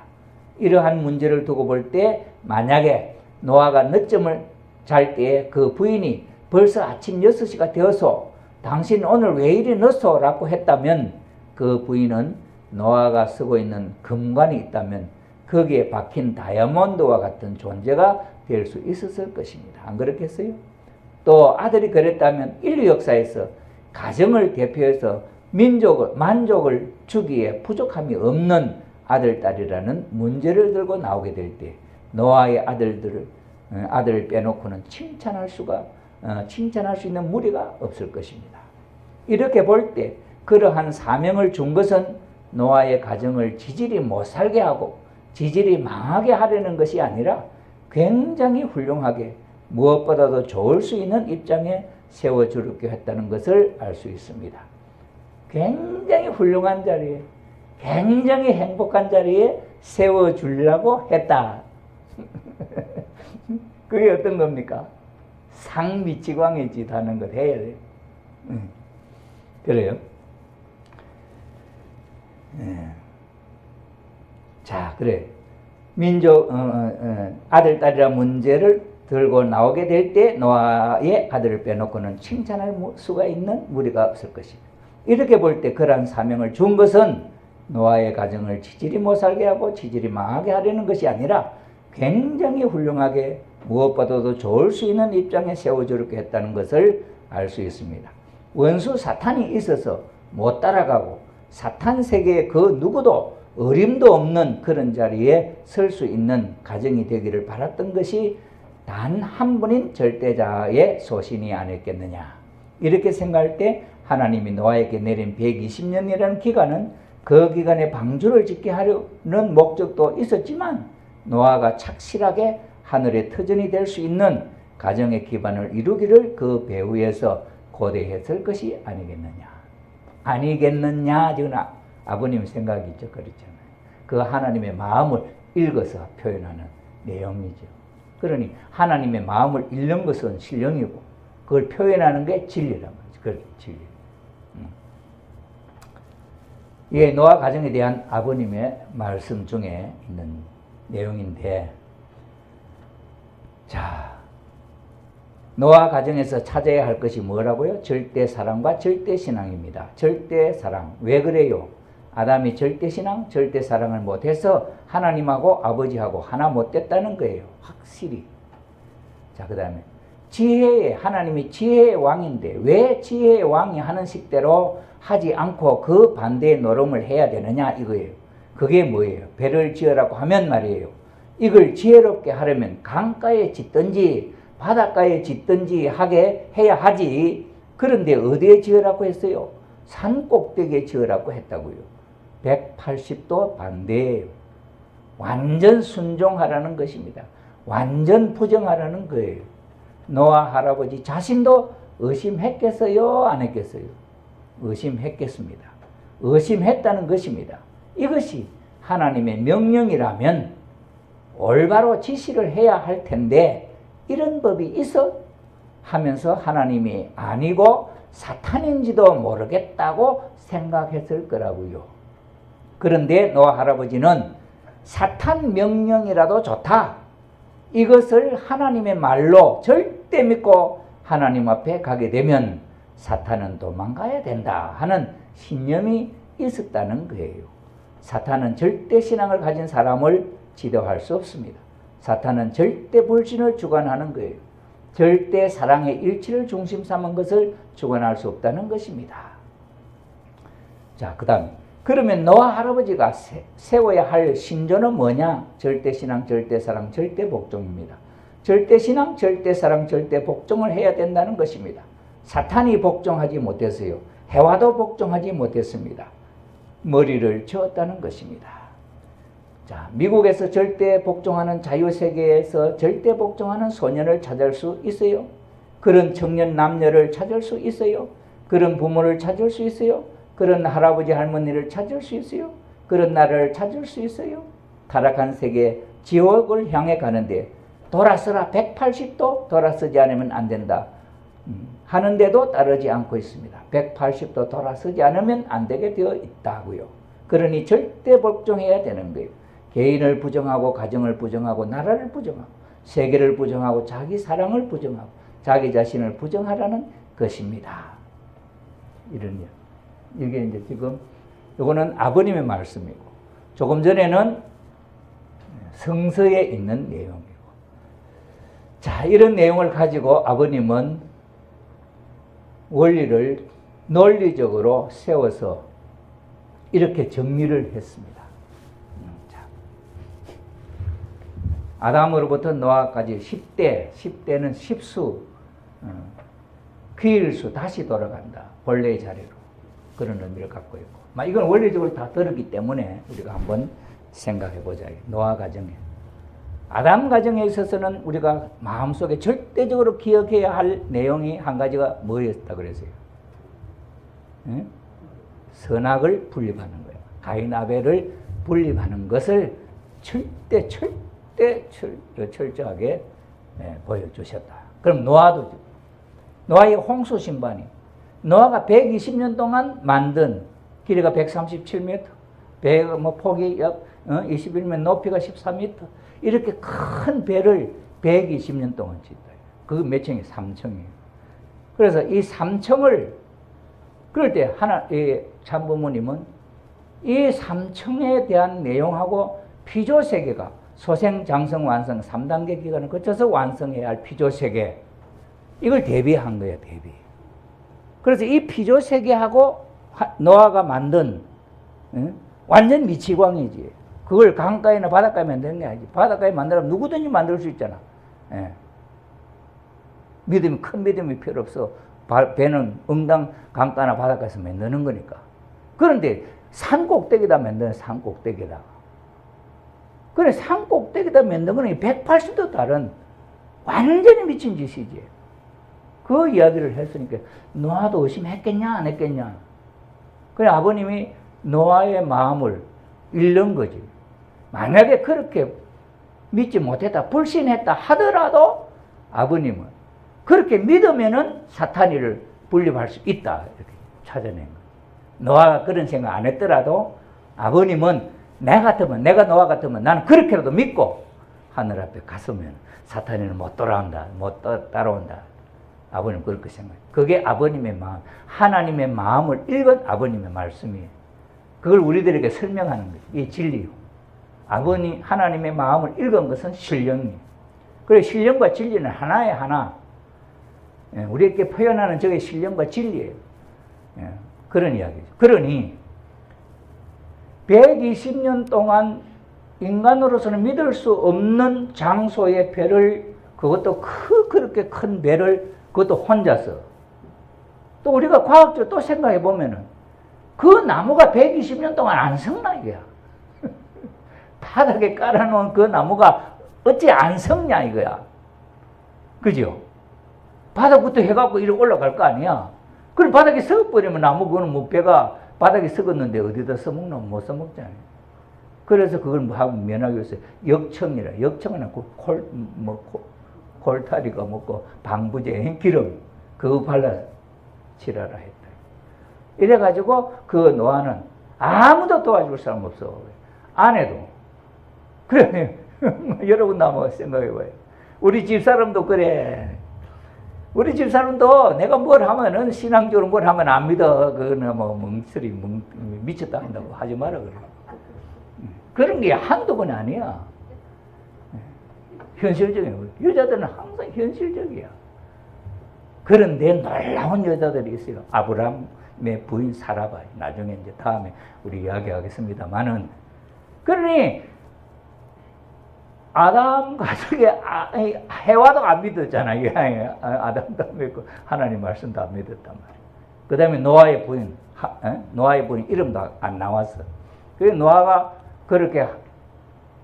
이러한 문제를 두고 볼 때 만약에 노아가 늦잠을 잘 때에 그 부인이 벌써 아침 6시가 되어서 당신 오늘 왜 이리 늦어? 라고 했다면 그 부인은 노아가 쓰고 있는 금관이 있다면 거기에 박힌 다이아몬드와 같은 존재가 될 수 있었을 것입니다. 안 그렇겠어요? 또 아들이 그랬다면 인류 역사에서 가정을 대표해서 만족을 주기에 부족함이 없는 아들, 딸이라는 문제를 들고 나오게 될 때 노아의 아들을 빼놓고는 칭찬할 수 있는 무리가 없을 것입니다. 이렇게 볼 때 그러한 사명을 준 것은 노아의 가정을 지질이 못 살게 하고 지질이 망하게 하려는 것이 아니라 굉장히 훌륭하게 무엇보다도 좋을 수 있는 입장에 세워주려고 했다는 것을 알 수 있습니다. 굉장히 훌륭한 자리에, 굉장히 행복한 자리에 세워주려고 했다. 그게 어떤 겁니까? 상미치광의 짓 하는 걸 해야 돼요. 그래요. 자, 그래. 민족 아들 딸이라 문제를 들고 나오게 될 때 노아의 아들을 빼놓고는 칭찬할 수가 있는 무리가 없을 것입니다. 이렇게 볼 때 그러한 사명을 준 것은 노아의 가정을 지질이 못 살게 하고 지질이 망하게 하려는 것이 아니라 굉장히 훌륭하게 무엇보다도 좋을 수 있는 입장에 세워주려고 했다는 것을 알 수 있습니다. 원수 사탄이 있어서 못 따라가고 사탄 세계에 그 누구도 어림도 없는 그런 자리에 설 수 있는 가정이 되기를 바랐던 것이 단 한 분인 절대자의 소신이 아니었겠느냐. 이렇게 생각할 때 하나님이 노아에게 내린 120년이라는 기간은 그 기간에 방주를 짓게 하려는 목적도 있었지만 노아가 착실하게 하늘의 터전이 될 수 있는 가정의 기반을 이루기를 그 배후에서 고대했을 것이 아니겠느냐. 아니겠느냐 지금 아버님 생각이죠. 그렇잖아요. 그 하나님의 마음을 읽어서 표현하는 내용이죠. 그러니 하나님의 마음을 읽는 것은 신령이고 그걸 표현하는 게 진리란 말이죠. 그 진리. 이게 노아 가정에 대한 아버님의 말씀 중에 있는 내용인데, 자, 노아 가정에서 찾아야 할 것이 뭐라고요? 절대 사랑과 절대 신앙입니다. 절대 사랑. 왜 그래요? 아담이 절대 신앙, 절대 사랑을 못해서 하나님하고 아버지하고 하나 못됐다는 거예요. 확실히. 자, 그 다음에 지혜의, 하나님이 지혜의 왕인데 왜 지혜의 왕이 하는 식대로 하지 않고 그 반대의 노름을 해야 되느냐 이거예요. 그게 뭐예요? 배를 지으라고 하면 말이에요. 이걸 지혜롭게 하려면 강가에 짓든지 바닷가에 짓든지 하게 해야 하지. 그런데 어디에 지으라고 했어요? 산 꼭대기에 지으라고 했다고요. 180도 반대예요. 완전 순종하라는 것입니다. 완전 부정하라는 거예요. 노아 할아버지 자신도 의심했겠어요? 안 했겠어요? 의심했겠습니다. 의심했다는 것입니다. 이것이 하나님의 명령이라면 올바로 지시를 해야 할 텐데 이런 법이 있어? 하면서 하나님이 아니고 사탄인지도 모르겠다고 생각했을 거라고요. 그런데 노아 할아버지는 사탄 명령이라도 좋다. 이것을 하나님의 말로 절대 믿고 하나님 앞에 가게 되면 사탄은 도망가야 된다 하는 신념이 있었다는 거예요. 사탄은 절대 신앙을 가진 사람을 지도할 수 없습니다. 사탄은 절대 불신을 주관하는 거예요. 절대 사랑의 일치를 중심 삼은 것을 주관할 수 없다는 것입니다. 자, 그 다음 그러면 노아 할아버지가 세워야 할 신조는 뭐냐? 절대 신앙, 절대 사랑, 절대 복종입니다. 절대 신앙, 절대 사랑, 절대 복종을 해야 된다는 것입니다. 사탄이 복종하지 못했어요. 해와도 복종하지 못했습니다. 머리를 저었다는 것입니다. 자, 미국에서 절대 복종하는 자유세계에서 절대 복종하는 소년을 찾을 수 있어요? 그런 청년 남녀를 찾을 수 있어요? 그런 부모를 찾을 수 있어요? 그런 할아버지 할머니를 찾을 수 있어요? 그런 나라를 찾을 수 있어요? 타락한 세계 지옥을 향해 가는데 돌아서라 180도 돌아서지 않으면 안 된다 하는데도 따르지 않고 있습니다. 180도 돌아서지 않으면 안 되게 되어 있다고요. 그러니 절대 복종해야 되는 거예요. 개인을 부정하고 가정을 부정하고 나라를 부정하고 세계를 부정하고 자기 사랑을 부정하고 자기 자신을 부정하라는 것입니다. 이런 이게 이제 지금 이거는 아버님의 말씀이고 조금 전에는 성서에 있는 내용이고, 자, 이런 내용을 가지고 아버님은 원리를 논리적으로 세워서 이렇게 정리를 했습니다. 자, 아담으로부터 노아까지 10대는 십수, 귀일수 다시 돌아간다. 본래의 자리로. 그런 의미를 갖고 있고, 이건 원리적으로 다 들었기 때문에 우리가 한번 생각해 보자. 노아 가정에, 아담 가정에 있어서는 우리가 마음속에 절대적으로 기억해야 할 내용이 한 가지가 뭐였다 그랬어요? 응? 선악을 분립하는 거예요. 가인 아벨을 분립하는 것을 철저하게 보여주셨다. 그럼 노아도, 노아의 홍수 심판이, 노아가 120년 동안 만든 길이가 137m, 폭이 약 21m, 높이가 13m. 이렇게 큰 배를 120년 동안 짓다. 그거 몇 층이에요? 3층이에요. 그래서 이 3층을, 그럴 때 이 참부모님은 이 3층에 대한 내용하고 피조세계가 소생, 장성, 완성 3단계 기간을 거쳐서 완성해야 할 피조세계, 이걸 대비한 거예요. 대비. 그래서 이 피조세계하고 노아가 만든 완전 미치광이지. 그걸 강가에나 바닷가에 만드는 게 아니지. 바닷가에 만들면 누구든지 만들 수 있잖아. 예. 믿음이, 큰 믿음이 필요 없어. 배는 응당 강가나 바닷가에서 만드는 거니까. 그런데 산 꼭대기다 만드는 산 꼭대기다. 그래, 산 꼭대기다 만든 거는 180도 다른 완전히 미친 짓이지. 그 이야기를 했으니까 노아도 의심했겠냐 안 했겠냐. 그래, 아버님이 노아의 마음을 잃는 거지. 만약에 그렇게 믿지 못했다, 불신했다 하더라도 아버님은 그렇게 믿으면은 사탄이를 분립할 수 있다, 이렇게 찾아낸 거예요. 노아가 그런 생각 안 했더라도 아버님은 내가 노아 같으면 나는 그렇게라도 믿고 하늘 앞에 갔으면 사탄이는 못 돌아온다, 못 따라온다. 아버님 그렇게 생각해요. 그게 아버님의 마음, 하나님의 마음을 읽은 아버님의 말씀이에요. 그걸 우리들에게 설명하는 거예요. 이 진리요. 하나님의 마음을 읽은 것은 신령이에요. 그래서 신령과 진리는 하나의 하나. 우리에게 표현하는 저게 신령과 진리예요. 그런 이야기죠. 그러니 120년 동안 인간으로서는 믿을 수 없는 장소의 배를, 그것도 그렇게 큰 배를, 그것도 혼자서. 또 우리가 과학적으로 또 생각해 보면은 그 나무가 120년 동안 안 썩나 이거야. 바닥에 깔아놓은 그 나무가 어찌 안 썩냐 이거야. 그죠? 바닥부터 해갖고 이렇게 올라갈 거 아니야. 그럼 바닥에 썩어버리면 나무, 그거는 뭐 배가 바닥에 썩었는데 어디다 써먹나? 못 써먹잖아요. 그래서 그걸 뭐 하고 면하기 위해서 역청이라. 역청은 골타리가 먹고 방부제, 기름, 그거 발라 칠하라 했다. 이래가지고 그 노아는 아무도 도와줄 사람 없어. 아내도. 그래. 여러분 나무 생각해봐요. 우리 집사람도 그래. 우리 집사람도 내가 뭘 하면은, 신앙적으로 뭘 하면 안 믿어. 그거는 뭐 미쳤다 한다고 하지 마라 그래. 그런 게 한두 번 아니야. 현실적이야. 여자들은 항상 현실적이야. 그런데 놀라운 여자들이 있어요. 아브라함의 부인 사라바. 나중에 이제 다음에 우리 이야기하겠습니다만은. 그러니 아담 가족에 해와도 안 믿었잖아요. 아담도 안 믿고 하나님 말씀도 안 믿었단 말이에요. 그 다음에 노아의 부인 이름도 안 나왔어. 그래서 노아가 그렇게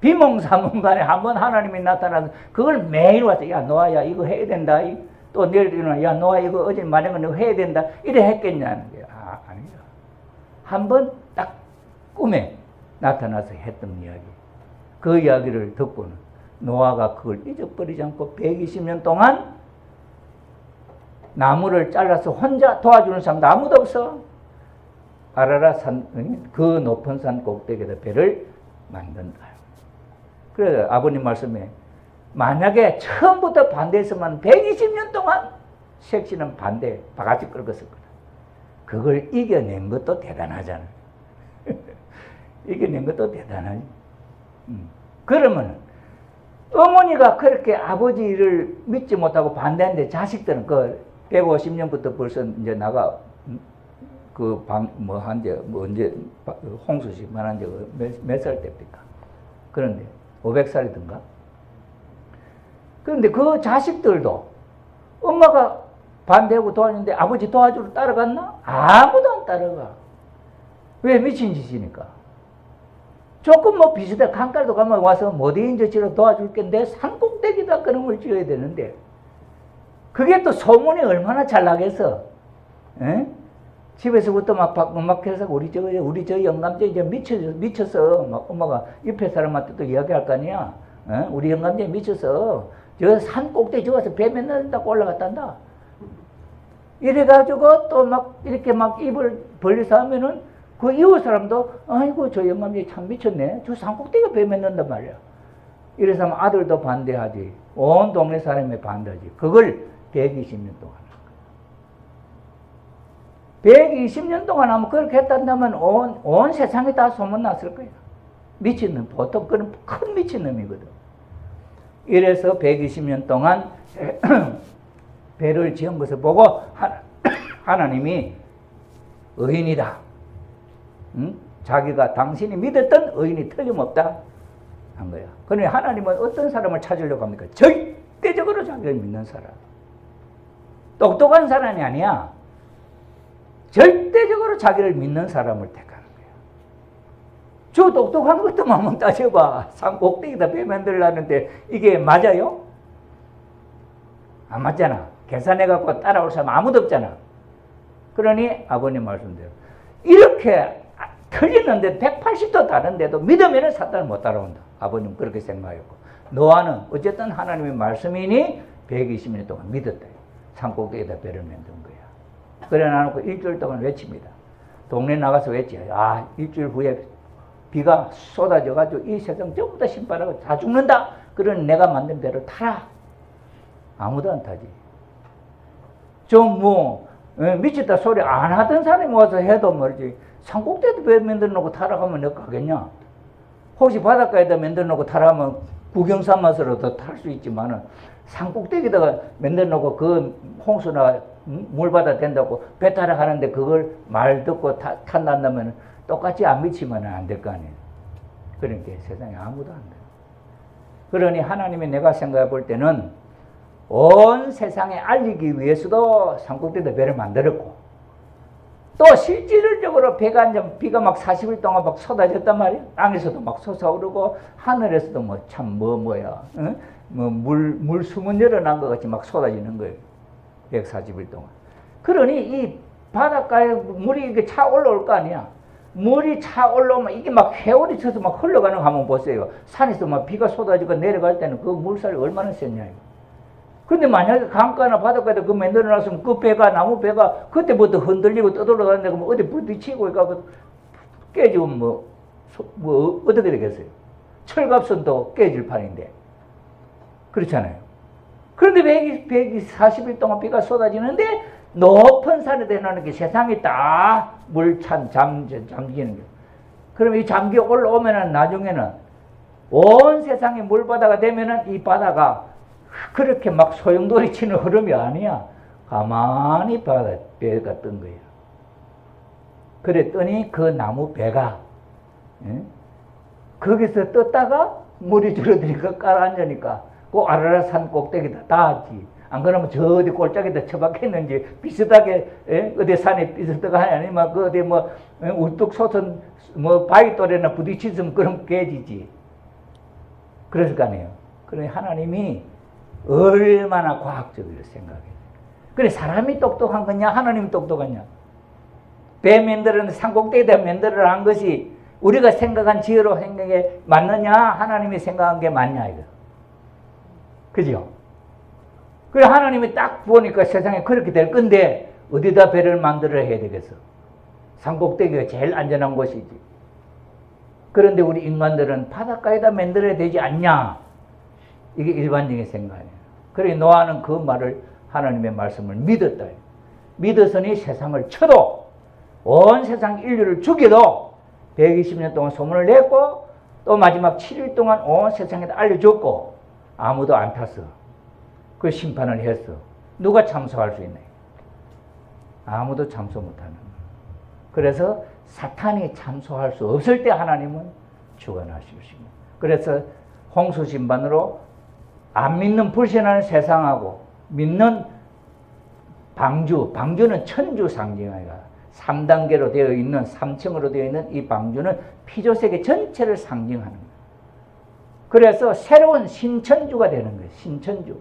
비몽사몽간에 한번 하나님이 나타나서 그걸 매일 와서, 야 노아야 이거 해야 된다. 또 내일 일어나, 야 노아 이거 어제 말한 거 너 해야 된다. 이래 했겠냐는 거야. 아니다. 한번 딱 꿈에 나타나서 했던 이야기. 그 이야기를 듣고는 노아가 그걸 잊어버리지 않고 120년 동안 나무를 잘라서 혼자 도와주는 사람도 아무도 없어. 아라랏 산, 그 높은 산 꼭대기에다 배를 만든다. 그래서 아버님 말씀에 만약에 처음부터 반대했으면 120년 동안 색시는 반대, 바가지 긁었을 거다. 그걸 이겨낸 것도 대단하잖아. 이겨낸 것도 대단하지. 그러면 어머니가 그렇게 아버지를 믿지 못하고 반대하는데 자식들은 그 150년부터 벌써 이제 나가 언제 홍수식 말한 지 몇 살 때입니까? 그런데 500살이든가. 그런데 그 자식들도 엄마가 반대하고 도와주는데 아버지 도와주러 따라갔나? 아무도 안 따라가. 왜? 미친 짓이니까. 조금 뭐 비슷해. 강가도 가면 와서 뭐든지 지어 도와줄 건데 산꼭대기다 그런 걸 지어야 되는데 그게 또 소문이 얼마나 잘 나겠어. 에? 집에서부터 막 해서 우리 저 영감제 이제 미쳐서 막 엄마가 옆에 사람한테 또 이야기할 거 아니야. 에? 우리 영감제 미쳐서 저 산 꼭대기 저가서 배 맨날다고 올라갔단다. 이래가지고 또 막 이렇게 막 입을 벌려서 하면은 그 이웃 사람도 아이고 저 영감이 참 미쳤네. 저 산꼭대기에 배 맺는단 말이야. 이래서 하면 아들도 반대하지. 온 동네 사람이 반대하지. 그걸 120년 동안 한 거야. 120년 동안 하면 그렇게 했단다면 온 세상이 다 소문났을 거야. 미친놈, 보통 그런 큰 미친놈이거든. 이래서 120년 동안 배를 지은 것을 보고 하나님이 의인이다. 응? 자기가 당신이 믿었던 의인이 틀림없다 한 거야. 그러니 하나님은 어떤 사람을 찾으려고 합니까? 절대적으로 자기를 믿는 사람. 똑똑한 사람이 아니야. 절대적으로 자기를 믿는 사람을 택하는 거야. 저 똑똑한 것도만 한번 따져봐. 산 꼭대기다 배 만들려는데 이게 맞아요? 안 맞잖아. 계산해갖고 따라올 사람 아무도 없잖아. 그러니 아버님 말씀대로 이렇게 틀리는데 180도 다른데도 믿으면 사탄을 못 따라온다. 아버님 그렇게 생각했고, 노아는 어쨌든 하나님의 말씀이니 120년 동안 믿었다. 산꼭대기에다 배를 만든 거야. 그래 놔놓고 일주일 동안 외칩니다. 동네 나가서 외치. 일주일 후에 비가 쏟아져가지고 이 세상 전부 다 신발하고 다 죽는다. 그러니 내가 만든 배를 타라. 아무도 안 타지. 좀 미쳤다 소리 안 하던 사람이 와서 해도 말이지. 산꼭대기에다 배 만들어 놓고 타라 하면 내가 가겠냐? 혹시 바닷가에다 만들어 놓고 타라 하면 구경 삼아서라도 탈 수 있지만은 산꼭대기에다가 만들어 놓고 그 홍수나 물바다 된다고 배 타라 하는데 그걸 말 듣고 탄다면 똑같이 안 미치면 안 될 거 아니에요. 그러니까 세상에 아무도 안 돼. 그러니 하나님이 내가 생각해 볼 때는 온 세상에 알리기 위해서도 산꼭대기에다 배를 만들었고, 또 실질적으로 비가 막 40일 동안 막 쏟아졌단 말이야. 땅에서도 막 솟아오르고 하늘에서도 물 수문 열어난 것 같이 막 쏟아지는 거예요. 140일 동안. 그러니 이 바닷가에 물이 이렇게 차 올라올 거 아니야. 물이 차 올라오면 이게 막 회오리 쳐서 막 흘러가는 거 한번 보세요. 산에서 막 비가 쏟아지고 내려갈 때는 그 물살이 얼마나 셌냐 이거. 근데 만약에 강가나 바닷가에다 그 만들어 놨으면 그 배가, 나무 배가 그때부터 흔들리고 떠돌아다니는데 그러면 어디 부딪히고 있고 깨지면 어떻게 되겠어요? 철갑선도 깨질 판인데. 그렇잖아요. 그런데 140일 동안 비가 쏟아지는데 높은 산에 대놓는 게 세상이 다 물찬 잠기는 거예요. 그럼 이 잠기 올라오면은 나중에는 온 세상이 물바다가 되면은 이 바다가 그렇게 막 소용돌이 치는 흐름이 아니야. 가만히 배가 뜬 거야. 그랬더니 그 나무 배가 거기서 떴다가 물이 줄어드니까 깔아앉으니까 그 아라라산 꼭대기다 닿았지. 안 그러면 저 어디 골짜기다 처박혔는지 비슷하게 어디 산에 비슷하게 하냐 아니면 그 어디 우뚝 솟은 바위돌에나 부딪히면 그럼 깨지지. 그랬을 거 아니에요. 그러니 하나님이 얼마나 과학적으로 생각해. 그래 사람이 똑똑한 거냐 하나님이 똑똑하냐. 배 만들어는 산꼭대기에다 만들어 한 것이 우리가 생각한 지혜로 생각에 맞느냐 하나님이 생각한 게 맞냐 이거. 그죠? 그래 하나님이 딱 보니까 세상에 그렇게 될 건데 어디다 배를 만들어 해야 되겠어. 산꼭대기가 제일 안전한 곳이지. 그런데 우리 인간들은 바닷가에다 만들어야 되지 않냐. 이게 일반적인 생각이에요. 그래 노아는 그 말을 하나님의 말씀을 믿었다. 믿어서니 세상을 쳐도 온 세상 인류를 죽여도 120년 동안 소문을 냈고 또 마지막 7일 동안 온 세상에 알려줬고 아무도 안 탔어. 그 심판을 했어. 누가 참소할 수 있나요? 아무도 참소 못하는 거예요. 그래서 사탄이 참소할 수 없을 때 하나님은 주관하십니다. 그래서 홍수 심판으로 안 믿는 불신하는 세상하고 믿는 방주는 천주 상징이야. 3단계로 되어 있는 3층으로 되어 있는 이 방주는 피조세계 전체를 상징하는 거예요. 그래서 새로운 신천주가 되는 거예요. 신천주.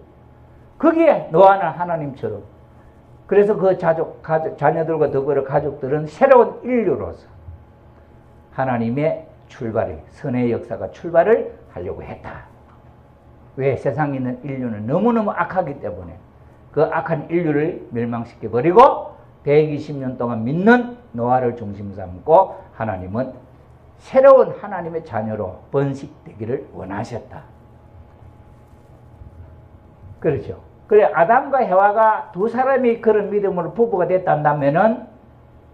그게 노아나 하나님처럼. 그래서 그 자녀들과 더불어 가족들은 새로운 인류로서 하나님의 출발이, 선의 역사가 출발을 하려고 했다. 왜? 세상에 있는 인류는 너무너무 악하기 때문에 그 악한 인류를 멸망시켜버리고 120년 동안 믿는 노아를 중심 삼고 하나님은 새로운 하나님의 자녀로 번식되기를 원하셨다. 그렇죠. 그래 아담과 해와가 두 사람이 그런 믿음으로 부부가 됐다면은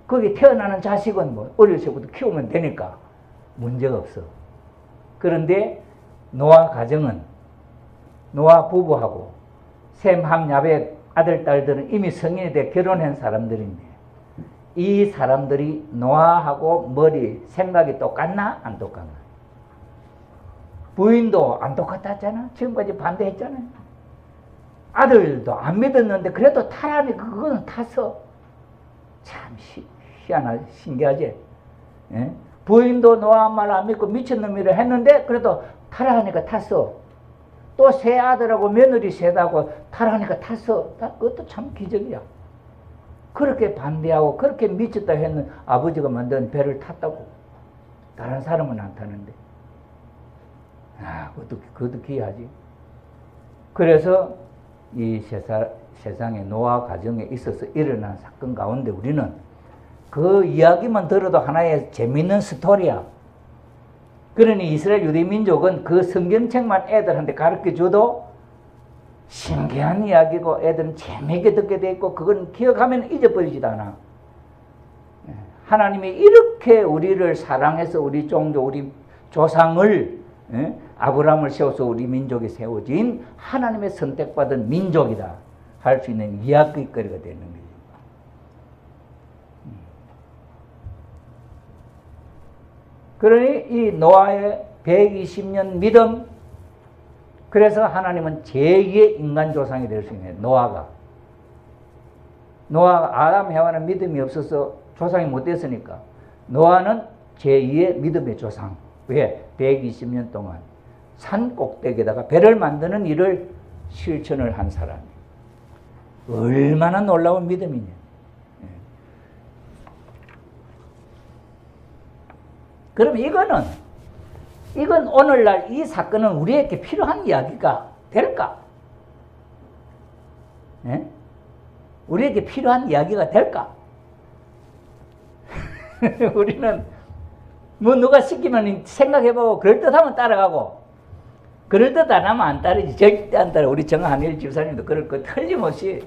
거기 태어나는 자식은 뭐 어릴 때부터 키우면 되니까 문제가 없어. 그런데 노아 가정은 노아 부부하고 셈, 함, 야벳 아들, 딸들은 이미 성인이 돼 결혼한 사람들인데 이 사람들이 노아하고 머리, 생각이 똑같나? 안 똑같나? 부인도 안 똑같았잖아. 지금까지 반대했잖아요. 아들도 안 믿었는데 그래도 타라니 그거는 탔어. 참 희한하지, 신기하지? 예? 부인도 노아 말 안 믿고 미친놈이라 했는데 그래도 타라 하니까 탔어. 또 새 아들하고 며느리 셋하고 타라 하니까 탔어. 그것도 참 기적이야. 그렇게 반대하고 그렇게 미쳤다 했는 아버지가 만든 배를 탔다고. 다른 사람은 안 타는데. 그것도 기이하지. 그래서 이 세상에 노아 가정에 있어서 일어난 사건 가운데 우리는 그 이야기만 들어도 하나의 재미있는 스토리야. 그러니 이스라엘 유대 민족은 그 성경책만 애들한테 가르쳐줘도 신기한 이야기고 애들은 재미있게 듣게 돼 있고 그건 기억하면 잊어버리지도 않아. 하나님이 이렇게 우리를 사랑해서 우리 종족, 우리 조상을 아브라함을 세워서 우리 민족이 세워진 하나님의 선택받은 민족이다 할 수 있는 이야기거리가 되는 거죠. 그러니 이 노아의 120년 믿음, 그래서 하나님은 제2의 인간 조상이 될 수 있는 노아가. 아담, 해와는 믿음이 없어서 조상이 못 됐으니까 노아는 제2의 믿음의 조상. 왜? 120년 동안 산 꼭대기에다가 배를 만드는 일을 실천을 한 사람이. 얼마나 놀라운 믿음이냐. 그럼 이건 오늘날 이 사건은 우리에게 필요한 이야기가 될까? 네? 우리에게 필요한 이야기가 될까? 우리는 뭐 누가 시키면 생각해보고 그럴듯하면 따라가고 그럴듯 안 하면 안 따르지. 절대 안 따라. 우리 정한일 집사님도 그럴 거 틀림없이.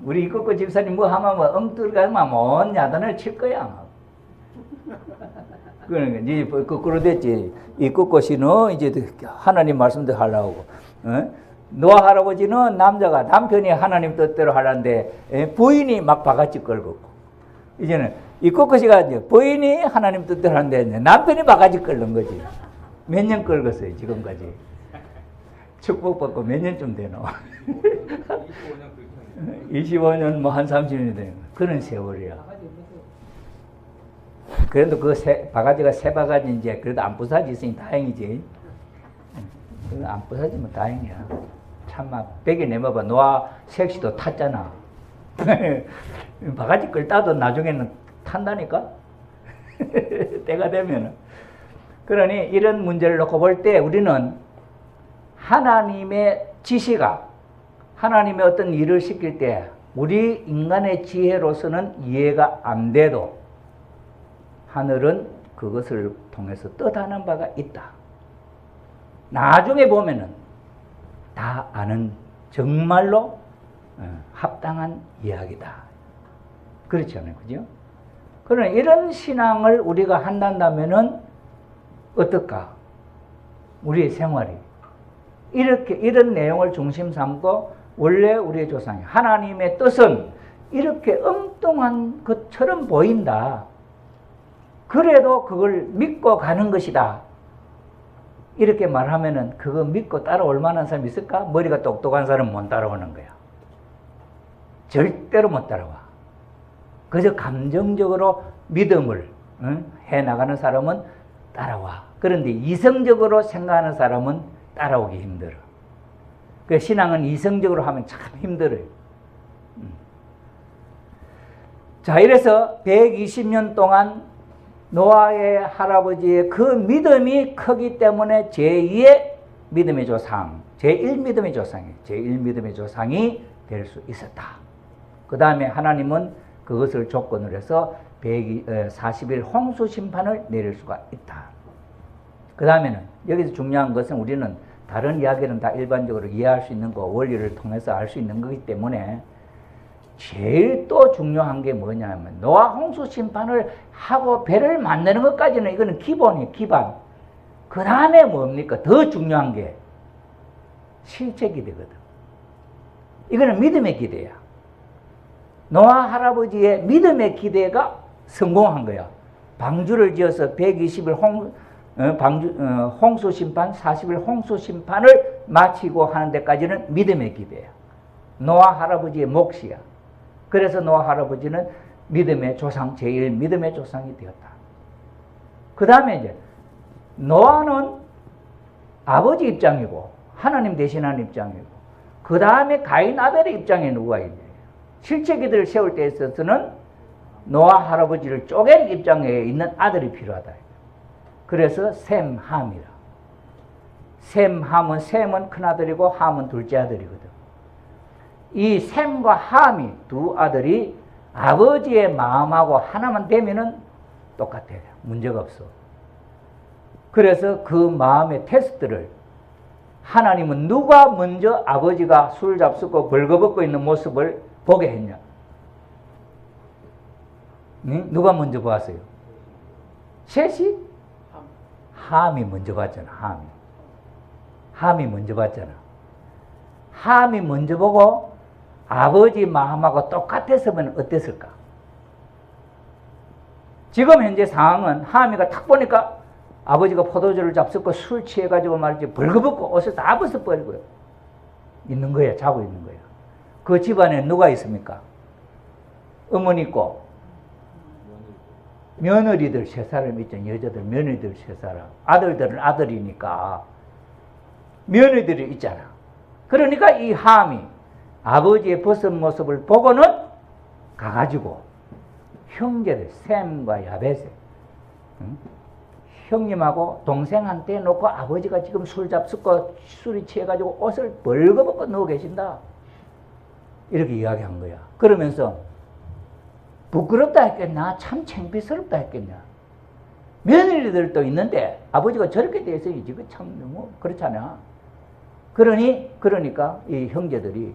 우리 이국고 집사님 뭐 하면 뭐 엉뚱하면 뭔 야단을 칠 거야. 그러니까 이제 거꾸로 됐지. 이국고 씨는 이제 하나님 말씀도 하려고. 노아 할아버지는 남편이 하나님 뜻대로 하려는데 부인이 막 바가지 끌고. 이제는 이국고 씨가 이제 부인이 하나님 뜻대로 하는데 남편이 바가지 끌는 거지. 몇 년 끌었어요 지금까지. 축복받고 몇 년쯤 되노? 25년 뭐 한 30년이 되는 그런 세월이야. 그래도 그 바가지가 새 바가지인지 그래도 안 부사지으니 다행이지. 안 부사지면 다행이야. 참마 베개 내봐봐. 노아 색시도 탔잖아. 바가지 끌다도 나중에는 탄다니까. 때가 되면은. 그러니 이런 문제를 놓고 볼 때 우리는 하나님의 지시가 하나님의 어떤 일을 시킬 때 우리 인간의 지혜로서는 이해가 안 돼도 하늘은 그것을 통해서 뜻하는 바가 있다. 나중에 보면은 다 아는 정말로 합당한 이야기다. 그렇지 않아요? 그죠? 그러나 이런 신앙을 우리가 한다면은 어떨까? 우리의 생활이 이렇게 이런 내용을 중심 삼고 원래 우리의 조상이 하나님의 뜻은 이렇게 엉뚱한 것처럼 보인다. 그래도 그걸 믿고 가는 것이다. 이렇게 말하면은 그거 믿고 따라올 만한 사람이 있을까? 머리가 똑똑한 사람은 못 따라오는 거야. 절대로 못 따라와. 그저 감정적으로 믿음을 해나가는 사람은 따라와. 그런데 이성적으로 생각하는 사람은 따라오기 힘들어. 그 신앙은 이성적으로 하면 참 힘들어요. 자, 이래서 120년 동안 노아의 할아버지의 그 믿음이 크기 때문에 제2의 믿음의 조상, 제1 믿음의 조상이 될 수 있었다. 그 다음에 하나님은 그것을 조건으로 해서 40일 홍수 심판을 내릴 수가 있다. 그 다음에는 여기서 중요한 것은 우리는 다른 이야기는 다 일반적으로 이해할 수 있는 거, 원리를 통해서 알 수 있는 거기 때문에 제일 또 중요한 게 뭐냐면 노아 홍수 심판을 하고 배를 만드는 것까지는 이거는 기본이에요. 기반. 그 다음에 뭡니까? 더 중요한 게 실제 기대거든. 이거는 믿음의 기대야. 노아 할아버지의 믿음의 기대가 성공한 거야. 방주를 지어서 120일 홍수 심판, 40일 홍수 심판을 마치고 하는 데까지는 믿음의 기대야. 노아 할아버지의 몫이야. 그래서 노아 할아버지는 믿음의 조상, 제일 믿음의 조상이 되었다. 그 다음에 이제 노아는 아버지 입장이고 하나님 대신하는 입장이고 그 다음에 가인 아벨의 입장에 누가 있냐. 실제 기들을 세울 때 있어서는 노아 할아버지를 쪼갠 입장에 있는 아들이 필요하다. 그래서 셈, 함이라. 셈, 함은 셈은 큰아들이고 함은 둘째 아들이거든. 이 셈과 함이 두 아들이 아버지의 마음하고 하나만 되면은 똑같아요. 문제가 없어. 그래서 그 마음의 테스트를 하나님은 누가 먼저 아버지가 술 잡수고 벌거벗고 있는 모습을 보게 했냐? 응? 누가 먼저 봤어요? 셋이? 함이 먼저 봤잖아. 함이 먼저 봤잖아. 함이 먼저 보고 아버지 마음하고 똑같았으면 어땠을까? 지금 현재 상황은 함이가 탁 보니까 아버지가 포도주를 잡수고 술 취해가지고 말이지 벌거벗고 옷을 다 벗어버리고요. 있는 거야. 자고 있는 거야. 그 집안에 누가 있습니까? 어머니 있고 며느리들 세 사람 있잖아요. 여자들 며느리들 세 사람. 아들들은 아들이니까 며느리들이 있잖아. 그러니까 이 함이 아버지의 벗은 모습을 보고는 가가지고 형제들 셈과 야벳에 형님하고 동생한테 놓고 아버지가 지금 술 잡수고 술이 취해가지고 옷을 벌거벗고 누워 계신다. 이렇게 이야기한 거야. 그러면서 부끄럽다 했겠냐? 참 창피스럽다 했겠냐? 며느리들도 있는데 아버지가 저렇게 돼 있어야지. 그 참 너무 그렇잖아. 그러니까 이 형제들이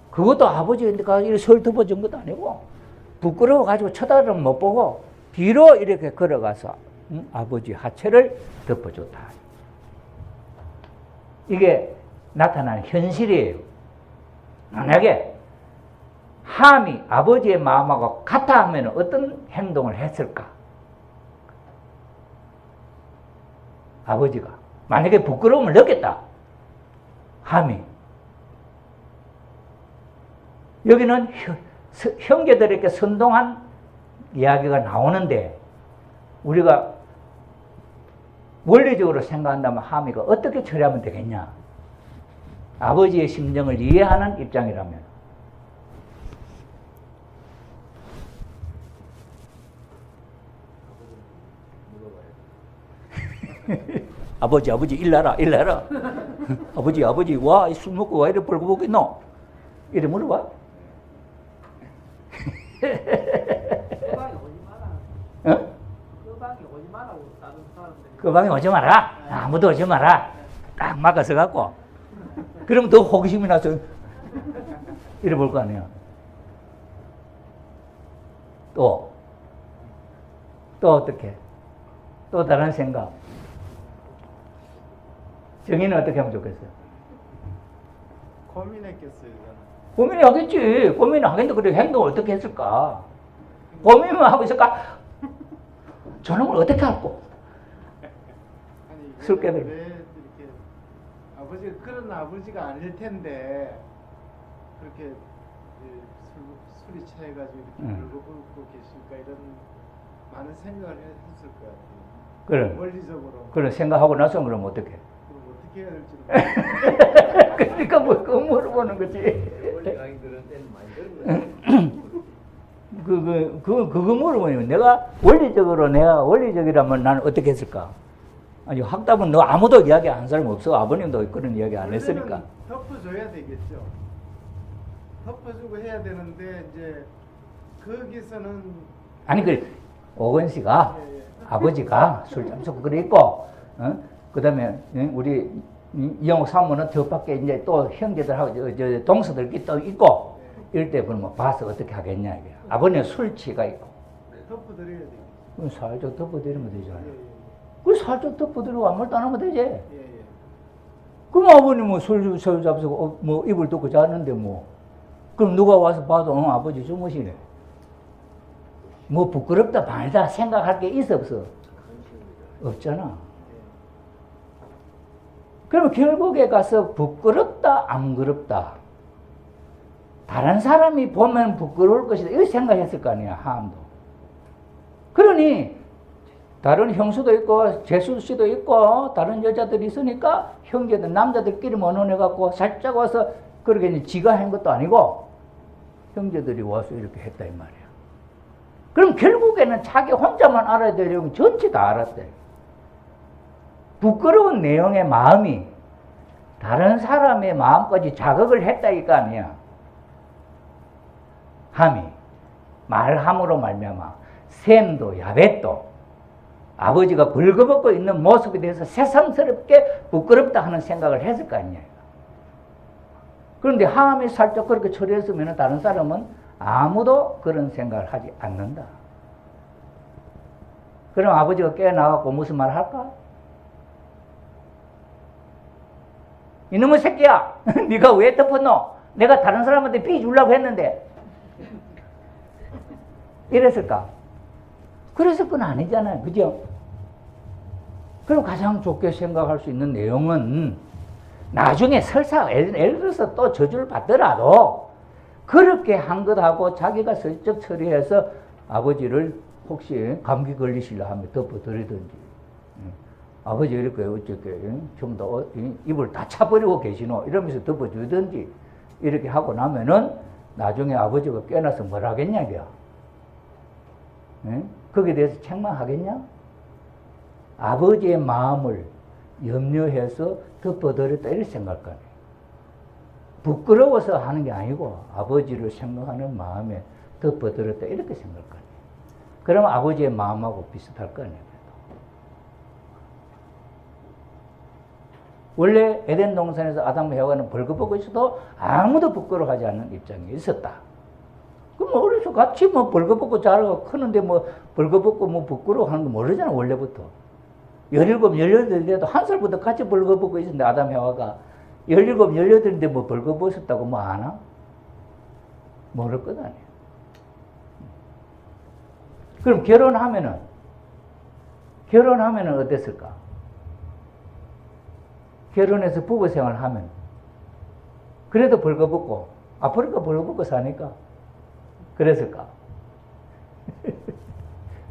그것도 아버지가 이렇게 설 덮어준 것도 아니고 부끄러워가지고 쳐다를 못 보고 뒤로 이렇게 걸어가서 아버지 하체를 덮어줬다. 이게 나타나는 현실이에요. 만약에 함이 아버지의 마음하고 같아 하면 어떤 행동을 했을까? 아버지가 만약에 부끄러움을 느꼈다. 함이 여기는 형제들에게 선동한 이야기가 나오는데 우리가 원리적으로 생각한다면 함이가 어떻게 처리하면 되겠냐? 아버지의 심정을 이해하는 입장이라면 아버지 일나라 아버지 와 술 먹고 와 이래 벌거벗고 있노? 이래 물어봐. 그 방에 오지 마라. 아무도 오지 마라. 딱 막아서 갖고. 그러면 더 호기심이 나서 이래 볼 거 아니야. 또 어떻게? 또 다른 생각. 정의는 어떻게 하면 좋겠어요? 고민했겠어요. 고민하겠지. 고민하겠는데 그래 행동을 어떻게 했을까? 고민만 하고 있을까? 저놈을 어떻게 할꼬? 술 깨들. 왜 이렇게 아버지가 그런 아버지가 아닐 텐데 그렇게 술이 취해가지고 이렇게 벌거벗고 계실까 이런 많은 생각을 했을 것 같아요. 그래. 원리적으로. 그래 생각하고 나서 그럼 어떻게? 그럼 어떻게 해야 될지. 그러니까 뭐 그거 물어보는 거지. 원리 강의들은 때는 많이 들은 거예요. 그거 물어보면 내가 원리적이라면 나는 어떻게 했을까? 아니 학답은 너 아무도 이야기 안 사람 없어. 아버님도 그런 이야기 안 했으니까. 덮어줘야 되겠죠. 덮어주고 해야 되는데 이제 거기서는 아니 그 오건 씨가 예, 예. 아버지가 술 잠수고 그래 있고, 그다음에 우리 이영옥 사모는 저 밖에 이제 또 형제들하고 저 동서들끼리 또 있고 이럴 때 그러면 봐서 어떻게 하겠냐 이게. 아버님 술 취가 있고. 덮어드려야 돼요. 그럼 살짝 덮어드리면 되잖아요. 예, 그 살짝 덮어드리고 아무 말도 안 하면 되지. 예, 예. 그럼 아버님은 술 잡수고 뭐 이불 덮고 자는데 뭐. 그럼 누가 와서 봐도 아버지 주무시네. 뭐 부끄럽다 말다 생각할 게 있어 없어? 없잖아. 그러면 결국에 가서 부끄럽다 안 부끄럽다. 다른 사람이 보면 부끄러울 것이다. 이렇게 생각했을 거 아니야, 하암도. 그러니 다른 형수도 있고 재수 씨도 있고 다른 여자들이 있으니까 형제들 남자들끼리 모논해갖고 살짝 와서 그렇게 이제 지가 한 것도 아니고 형제들이 와서 이렇게 했다 이 말이야. 그럼 결국에는 자기 혼자만 알아야 되려고 전체 다 알았대. 부끄러운 내용의 마음이 다른 사람의 마음까지 자극을 했다 이거 아니야. 함이 말함으로 말미암아 샘도 야벳도 아버지가 벌거벗고 있는 모습에 대해서 새삼스럽게 부끄럽다 하는 생각을 했을 거 아니야. 그런데 함이 살짝 그렇게 처리했으면 다른 사람은 아무도 그런 생각을 하지 않는다. 그럼 아버지가 깨어나갖고 무슨 말 할까? 이놈의 새끼야! 네가 왜 덮었노? 내가 다른 사람한테 비 주려고 했는데. 이랬을까? 그랬을 건 아니잖아요. 그죠? 그럼 가장 좋게 생각할 수 있는 내용은 나중에 설사 예를 들어서 또 저주를 받더라도 그렇게 한 것하고 자기가 슬쩍 처리해서 아버지를 혹시 감기 걸리시려 하면 덮어드리든지, 아버지 이렇게 어떻게 좀 더 입을 다 차버리고 계시노 이러면서 덮어주든지 이렇게 하고 나면은 나중에 아버지가 깨어나서 뭘 하겠냐 이거야. 거기에 대해서 책망하겠냐? 아버지의 마음을 염려해서 덮어드렸다 이렇게 생각할 거 아니에요. 부끄러워서 하는 게 아니고 아버지를 생각하는 마음에 덮어드렸다 이렇게 생각할 거 아니에요. 그럼 아버지의 마음하고 비슷할 거 아니에요. 원래 에덴 동산에서 아담과 해와는 벌거벗고 있어도 아무도 부끄러워하지 않는 입장에 있었다. 그럼 어려서 같이 뭐 벌거벗고 자라고 크는데 뭐 벌거벗고 뭐 부끄러워하는 거 모르잖아 원래부터. 17, 18인데도 한 살부터 같이 벌거벗고 있었는데 아담 해와가 17, 18인데 뭐 벌거벗었다고 뭐 아나? 모를 것 아니에요. 그럼 결혼하면은 어땠을까? 결혼해서 부부 생활을 하면 그래도 벌거벗고 아프리카 벌거벗고 사니까 그랬을까?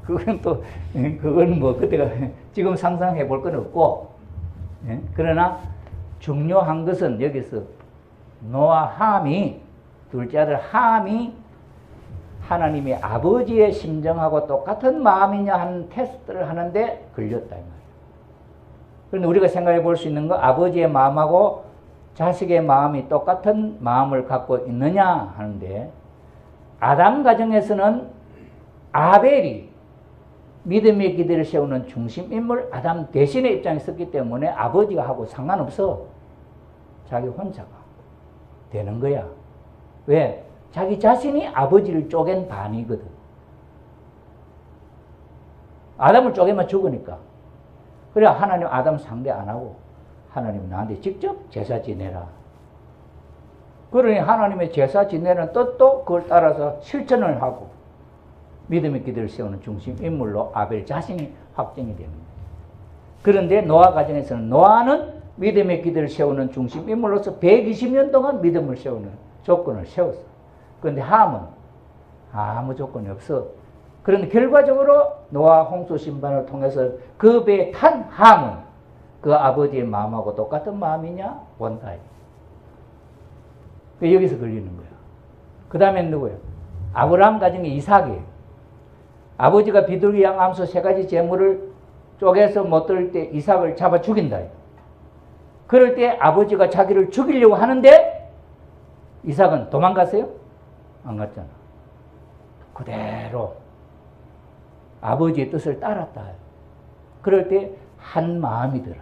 그건 뭐 그때가 지금 상상해 볼 건 없고, 그러나 중요한 것은 여기서 노아 함이 둘째 아들 함이 하나님의 아버지의 심정하고 똑같은 마음이냐 하는 테스트를 하는데 걸렸다 이 말이에요. 그런데 우리가 생각해 볼 수 있는 거 아버지의 마음하고 자식의 마음이 똑같은 마음을 갖고 있느냐 하는데 아담 가정에서는 아벨이 믿음의 기대를 세우는 중심 인물 아담 대신의 입장에 있었기 때문에 아버지가 하고 상관없어. 자기 혼자가 되는 거야. 왜? 자기 자신이 아버지를 쪼갠 반이거든. 아담을 쪼개면 죽으니까. 그래 하나님 아담 상대 안 하고 하나님 나한테 직접 제사 지내라. 그러니 하나님의 제사 지내는 뜻도 그걸 따라서 실천을 하고 믿음의 기대를 세우는 중심 인물로 아벨 자신이 확정이 되는 거예요. 그런데 노아 가정에서는 노아는 믿음의 기대를 세우는 중심 인물로서 120년 동안 믿음을 세우는 조건을 세웠어. 그런데 함은 아무 조건이 없어. 그런데 결과적으로 노아 홍수 심판을 통해서 그 배에 탄 함은 그 아버지의 마음하고 똑같은 마음이냐? 본다. 여기서 걸리는 거야. 그 다음에 누구예요? 아브라함 가정의 이삭이에요. 아버지가 비둘기 양 암소 3가지 재물을 쪼개서 못 들을 때 이삭을 잡아 죽인다. 그럴 때 아버지가 자기를 죽이려고 하는데 이삭은 도망갔어요? 안 갔잖아. 그대로 아버지의 뜻을 따랐다. 그럴 때 한 마음이 들어요.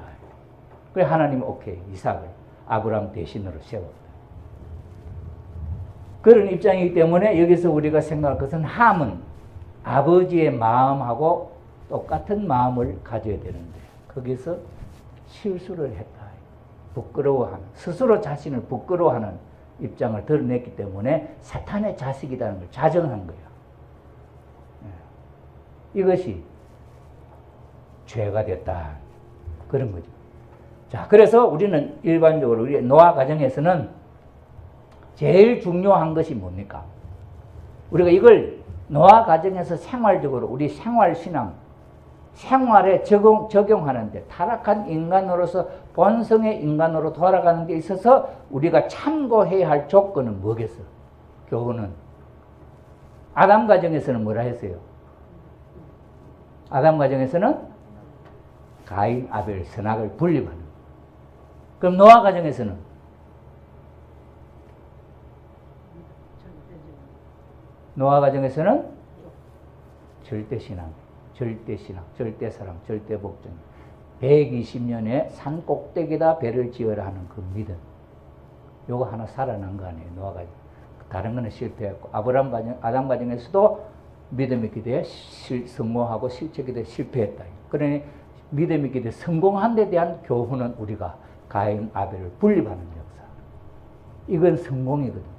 그래 하나님은 오케이, 이삭을 아브라함 대신으로 세웠다. 그런 입장이기 때문에 여기서 우리가 생각할 것은 함은 아버지의 마음하고 똑같은 마음을 가져야 되는데 거기서 실수를 했다. 부끄러워하는, 스스로 자신을 부끄러워하는 입장을 드러냈기 때문에 사탄의 자식이라는 걸 자정한 거야. 이것이 죄가 됐다. 그런 거죠. 자, 그래서 우리는 일반적으로 우리 노아 가정에서는 제일 중요한 것이 뭡니까? 우리가 이걸 노아 가정에서 생활적으로 우리 생활신앙, 생활에 적용하는데 타락한 인간으로서 본성의 인간으로 돌아가는 데 있어서 우리가 참고해야 할 조건은 뭐겠어? 교훈은 아담 가정에서는 뭐라 했어요? 아담 가정에서는 가인, 아벨, 선악을 분립하는 거예요. 그럼 노아 가정에서는 노아 가정에서는 절대신앙, 절대사랑, 절대복종. 120년에 산 꼭대기에다 배를 지어라 하는 그 믿음. 요거 하나 살아난 거 아니에요, 노아 가정. 다른 거는 실패했고, 아담 가정에서도 믿음의 기대에 성공하고 실제 기대에 실패했다. 그러니 믿음의 기대에 성공한 데 대한 교훈은 우리가 가인, 아벨을 분립하는 역사. 이건 성공이거든.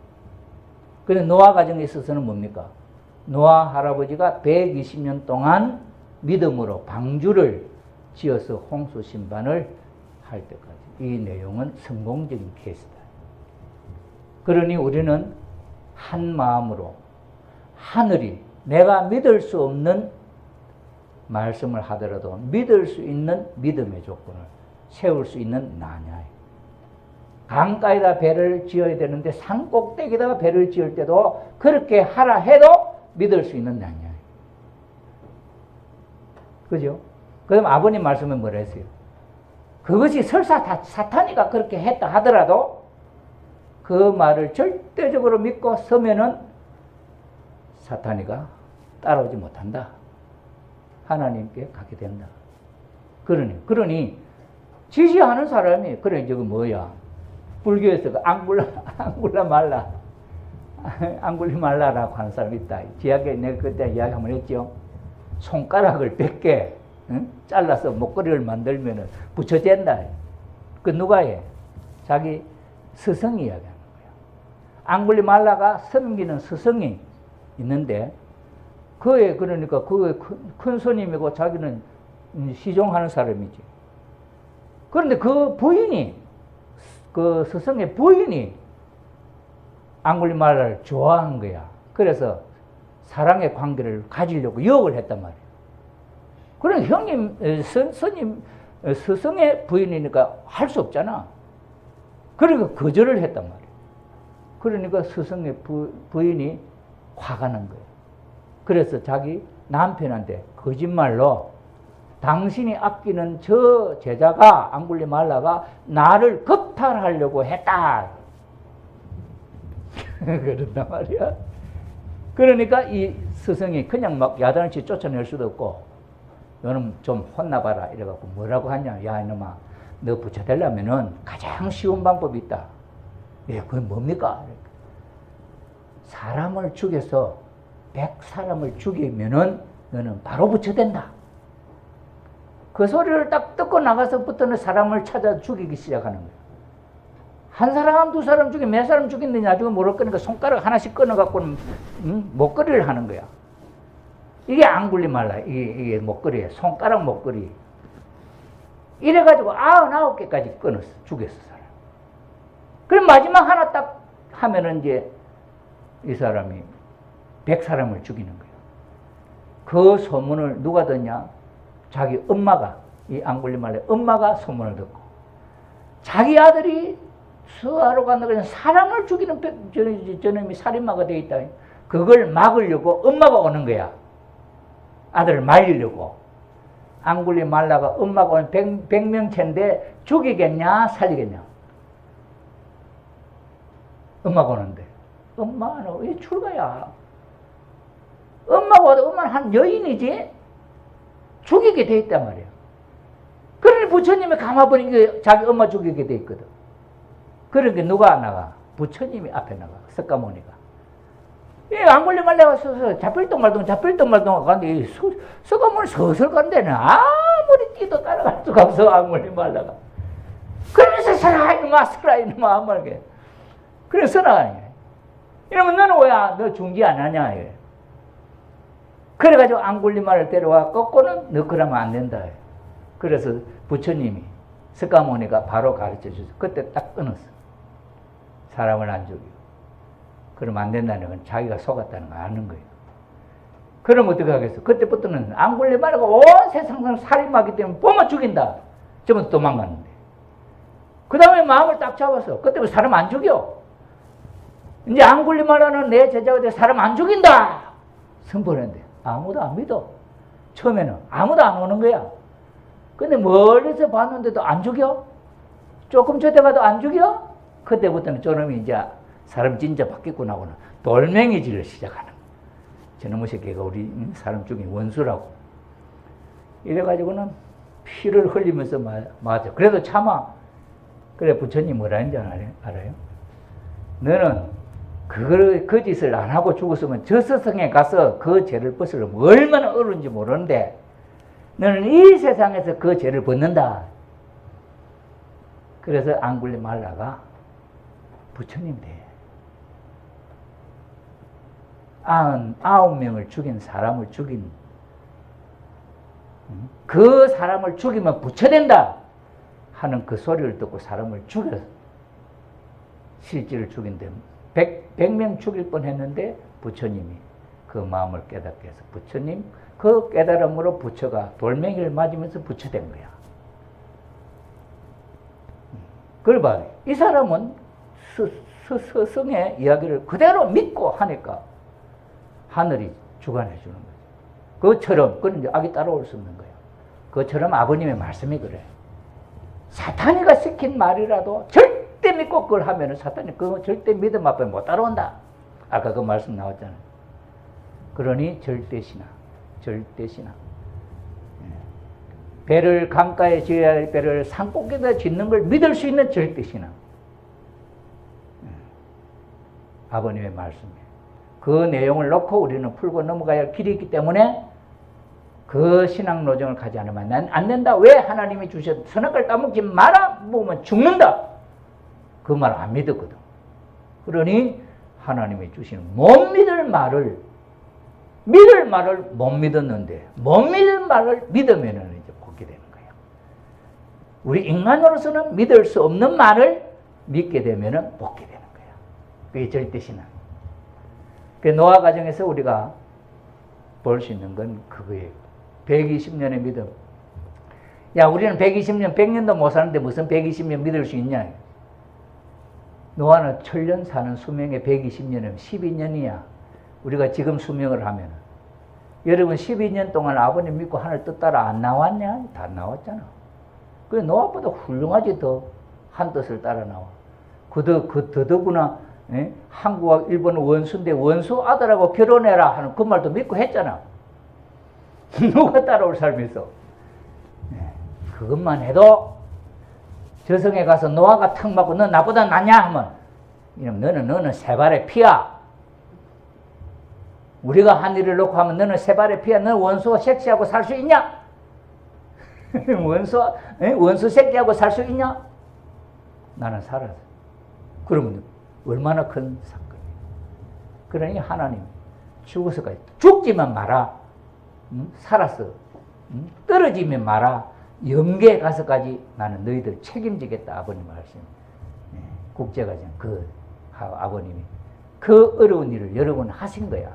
그런데 노아 가정에 있어서는 뭡니까? 노아 할아버지가 120년 동안 믿음으로 방주를 지어서 홍수 심판을 할 때까지. 이 내용은 성공적인 케이스다. 그러니 우리는 한 마음으로 하늘이 내가 믿을 수 없는 말씀을 하더라도 믿을 수 있는 믿음의 조건을 세울 수 있는 나냐. 강가에다 배를 지어야 되는데 산 꼭대기에다가 배를 지을 때도 그렇게 하라 해도 믿을 수 있는 나냐. 그죠? 그럼 아버님 말씀에 뭐라 했어요? 그것이 설사 다 사탄이가 그렇게 했다 하더라도 그 말을 절대적으로 믿고 서면은 사탄이가 따라오지 못한다. 하나님께 가게 된다. 그러니 지지하는 사람이 그래 저거 뭐야? 불교에서 그 앙굴라 말라라고 하는 사람이 있다. 지하게 내가 그때 이야기 한번 했죠. 손가락을 100개 잘라서 목걸이를 만들면 붙여진다. 그 누가 해? 자기 스승이 이야기하는 거야. 앙굴리 말라가 섬기는 스승이 있는데 그러니까 그의 큰 손님이고 자기는 시종하는 사람이지. 그런데 그 부인이, 그 스승의 부인이 앙굴리말라를 좋아한 거야. 그래서 사랑의 관계를 가지려고 유혹을 했단 말이야. 그럼 형님, 스승의 부인이니까 할 수 없잖아. 그러니까 거절을 했단 말이야. 그러니까 스승의 부인이 화가 난 거야. 그래서 자기 남편한테 거짓말로 당신이 아끼는 저 제자가 앙굴리말라가 나를 겁탈하려고 했다. 그런단 말이야. 그러니까 이 스승이 그냥 막 야단을 쫓아낼 수도 없고 너는 좀 혼나봐라 이래갖고 뭐라고 하냐. 야 이놈아 너 부처되려면은 가장 쉬운 방법이 있다. 예, 그건 뭡니까? 사람을 죽여서 100사람을 죽이면은 너는 바로 부처된다. 그 소리를 딱 듣고 나가서부터는 사람을 찾아 죽이기 시작하는 거예요. 한 사람, 두 사람 죽이면 몇 사람 죽였는지 나중에 모를 거니까 손가락 하나씩 끊어갖고는 목걸이를 하는 거야. 이게 앙굴리말라. 이게 목걸이에요. 손가락 목걸이. 이래가지고 99개까지 끊었어. 죽였어, 사람. 그럼 마지막 하나 딱 하면은 이제 이 사람이 100사람을 죽이는 거예요. 그 소문을 누가 듣냐? 자기 엄마가, 이 앙굴리말라의 엄마가 소문을 듣고 자기 아들이 수하러 간다고 해서 사람을 죽이는 저놈이 살인마가 되어 있다. 그걸 막으려고 엄마가 오는 거야. 아들을 말리려고. 앙굴리말라가 엄마가 오면 100명체인데 죽이겠냐 살리겠냐? 엄마 보는데. 엄마는 왜 출가야? 엄마보다 엄마는 한 여인이지? 죽이게 돼 있단 말이야. 그러니 부처님이 가마버린 게 자기 엄마 죽이게 돼 있거든. 그러니까 누가 나가? 부처님이 앞에 나가. 석가모니가. 안굴리말라 와서 잡힐동 말동 가는데 석가모니 서슬 간대는 아무리 뛰도 따라갈 수가 없어. 안굴리말라가. 그러면서 살아있는마 아무렇게. 그래서 나가는 거야. 이러면 너는 왜 너 중지 안 하냐? 그래가지고 안굴리말을 데려와 꺾고는 너 그러면 안 된다. 그래서 부처님이 석가모니가 바로 가르쳐 줬어. 그때 딱 끊었어. 사람을 안 죽이고. 그러면 안 된다는 건 자기가 속았다는 거 아는 거예요. 그럼 어떻게 하겠어? 그때부터는 안굴리말가 온 세상을 살인하기 때문에 보면 죽인다. 저면 도망갔는데. 그 다음에 마음을 딱 잡았어. 그때부터 사람 안 죽여. 이제 안굴리말하는 내 제자가 돼 사람 안 죽인다. 선포했는데 아무도 안 믿어. 처음에는 아무도 안 오는 거야. 근데 멀리서 봤는데도 안 죽여? 조금 저때 가도 안 죽여? 그때부터는 저놈이 이제 사람 진짜 바뀌고 나고는 돌멩이질을 시작하는 거야. 저놈의 새끼가 우리 사람 죽인 원수라고. 이래가지고는 피를 흘리면서 맞아. 그래도 참아. 그래 부처님 뭐라 했는지 알아요? 너는 그 짓을 안 하고 죽었으면 저 스승에 가서 그 죄를 벗으려면 얼마나 어려운지 모르는데 너는 이 세상에서 그 죄를 벗는다. 그래서 안굴리말라가 부처님 돼. 99명을 죽인 사람을 죽인 그 사람을 죽이면 부처된다 하는 그 소리를 듣고 사람을 죽여서 실제로 죽인데 100명 죽일 뻔했는데 부처님이 그 마음을 깨닫게 해서 부처님 그 깨달음으로 부처가 돌멩이를 맞으면서 부처된 거야. 그걸 봐. 이 사람은 스승의 이야기를 그대로 믿고 하니까 하늘이 주관해 주는 거지. 그처럼 그런 이제 악이 따라올 수 없는 거야. 그처럼 아버님의 말씀이 그래. 사탄이가 시킨 말이라도 절대 믿고 그걸 하면은 사탄이 그거 절대 믿음 앞에 못 따라온다. 아까 그 말씀 나왔잖아요. 그러니 절대신앙. 배를 강가에 지어야 할 배를 산꼭대기에 짓는 걸 믿을 수 있는 절대신앙. 아버님의 말씀이에요. 그 내용을 놓고 우리는 풀고 넘어가야 할 길이 있기 때문에 그 신앙 노정을 가지 않으면 난 안 된다. 왜 하나님이 주셨 선악을 따먹지 마라. 먹으면 죽는다. 그 말 안 믿었거든. 그러니 하나님이 주시는 못 믿을 말을 못 믿었는데 못 믿을 말을 믿으면 이제 복게 되는 거예요. 우리 인간으로서는 믿을 수 없는 말을 믿게 되면 복게 되는 거예요. 그게 절대신앙. 그 노아 가정에서 우리가 볼 수 있는 건 그거예요. 120년의 믿음. 야, 우리는 120년, 100년도 못 사는데 무슨 120년 믿을 수 있냐? 노아는 1000년 사는 수명의 120년이면 12년이야. 우리가 지금 수명을 하면. 여러분 12년 동안 아버님 믿고 하늘 뜻 따라 안 나왔냐? 다 나왔잖아. 그래 노아보다 훌륭하지 더 한 뜻을 따라 나와. 더더구나 한국과 일본은 원수인데 원수 아들하고 결혼해라 하는 그 말도 믿고 했잖아. 누가 따라올 사람이 있어? 그것만 해도 저승에 가서 노아가 턱 맞고 너 나보다 낫냐 하면 너는 세 발의 피야. 우리가 한 일을 놓고 하면 너는 세 발의 피야. 너는 원수와 섹시하고 살 수 있냐? 원수 새끼하고 살 수 있냐? 나는 살았어. 그러면 얼마나 큰 사건이에요. 그러니 하나님 죽어서까지 죽지만 마라. 살았어. 떨어지면 마라. 영계에 가서까지 나는 너희들 책임지겠다. 아버님 말씀. 국제가정 그 아버님이 그 어려운 일을 여러 번 하신 거야.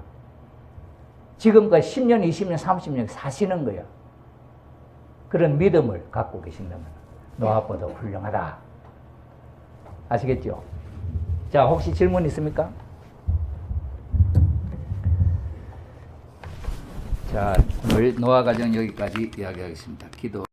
지금까지 10년, 20년, 30년 사시는 거야. 그런 믿음을 갖고 계신다면 노아보다 훌륭하다. 아시겠죠? 자, 혹시 질문 있습니까? 자, 오늘 노아 가정 여기까지 이야기하겠습니다. 기도.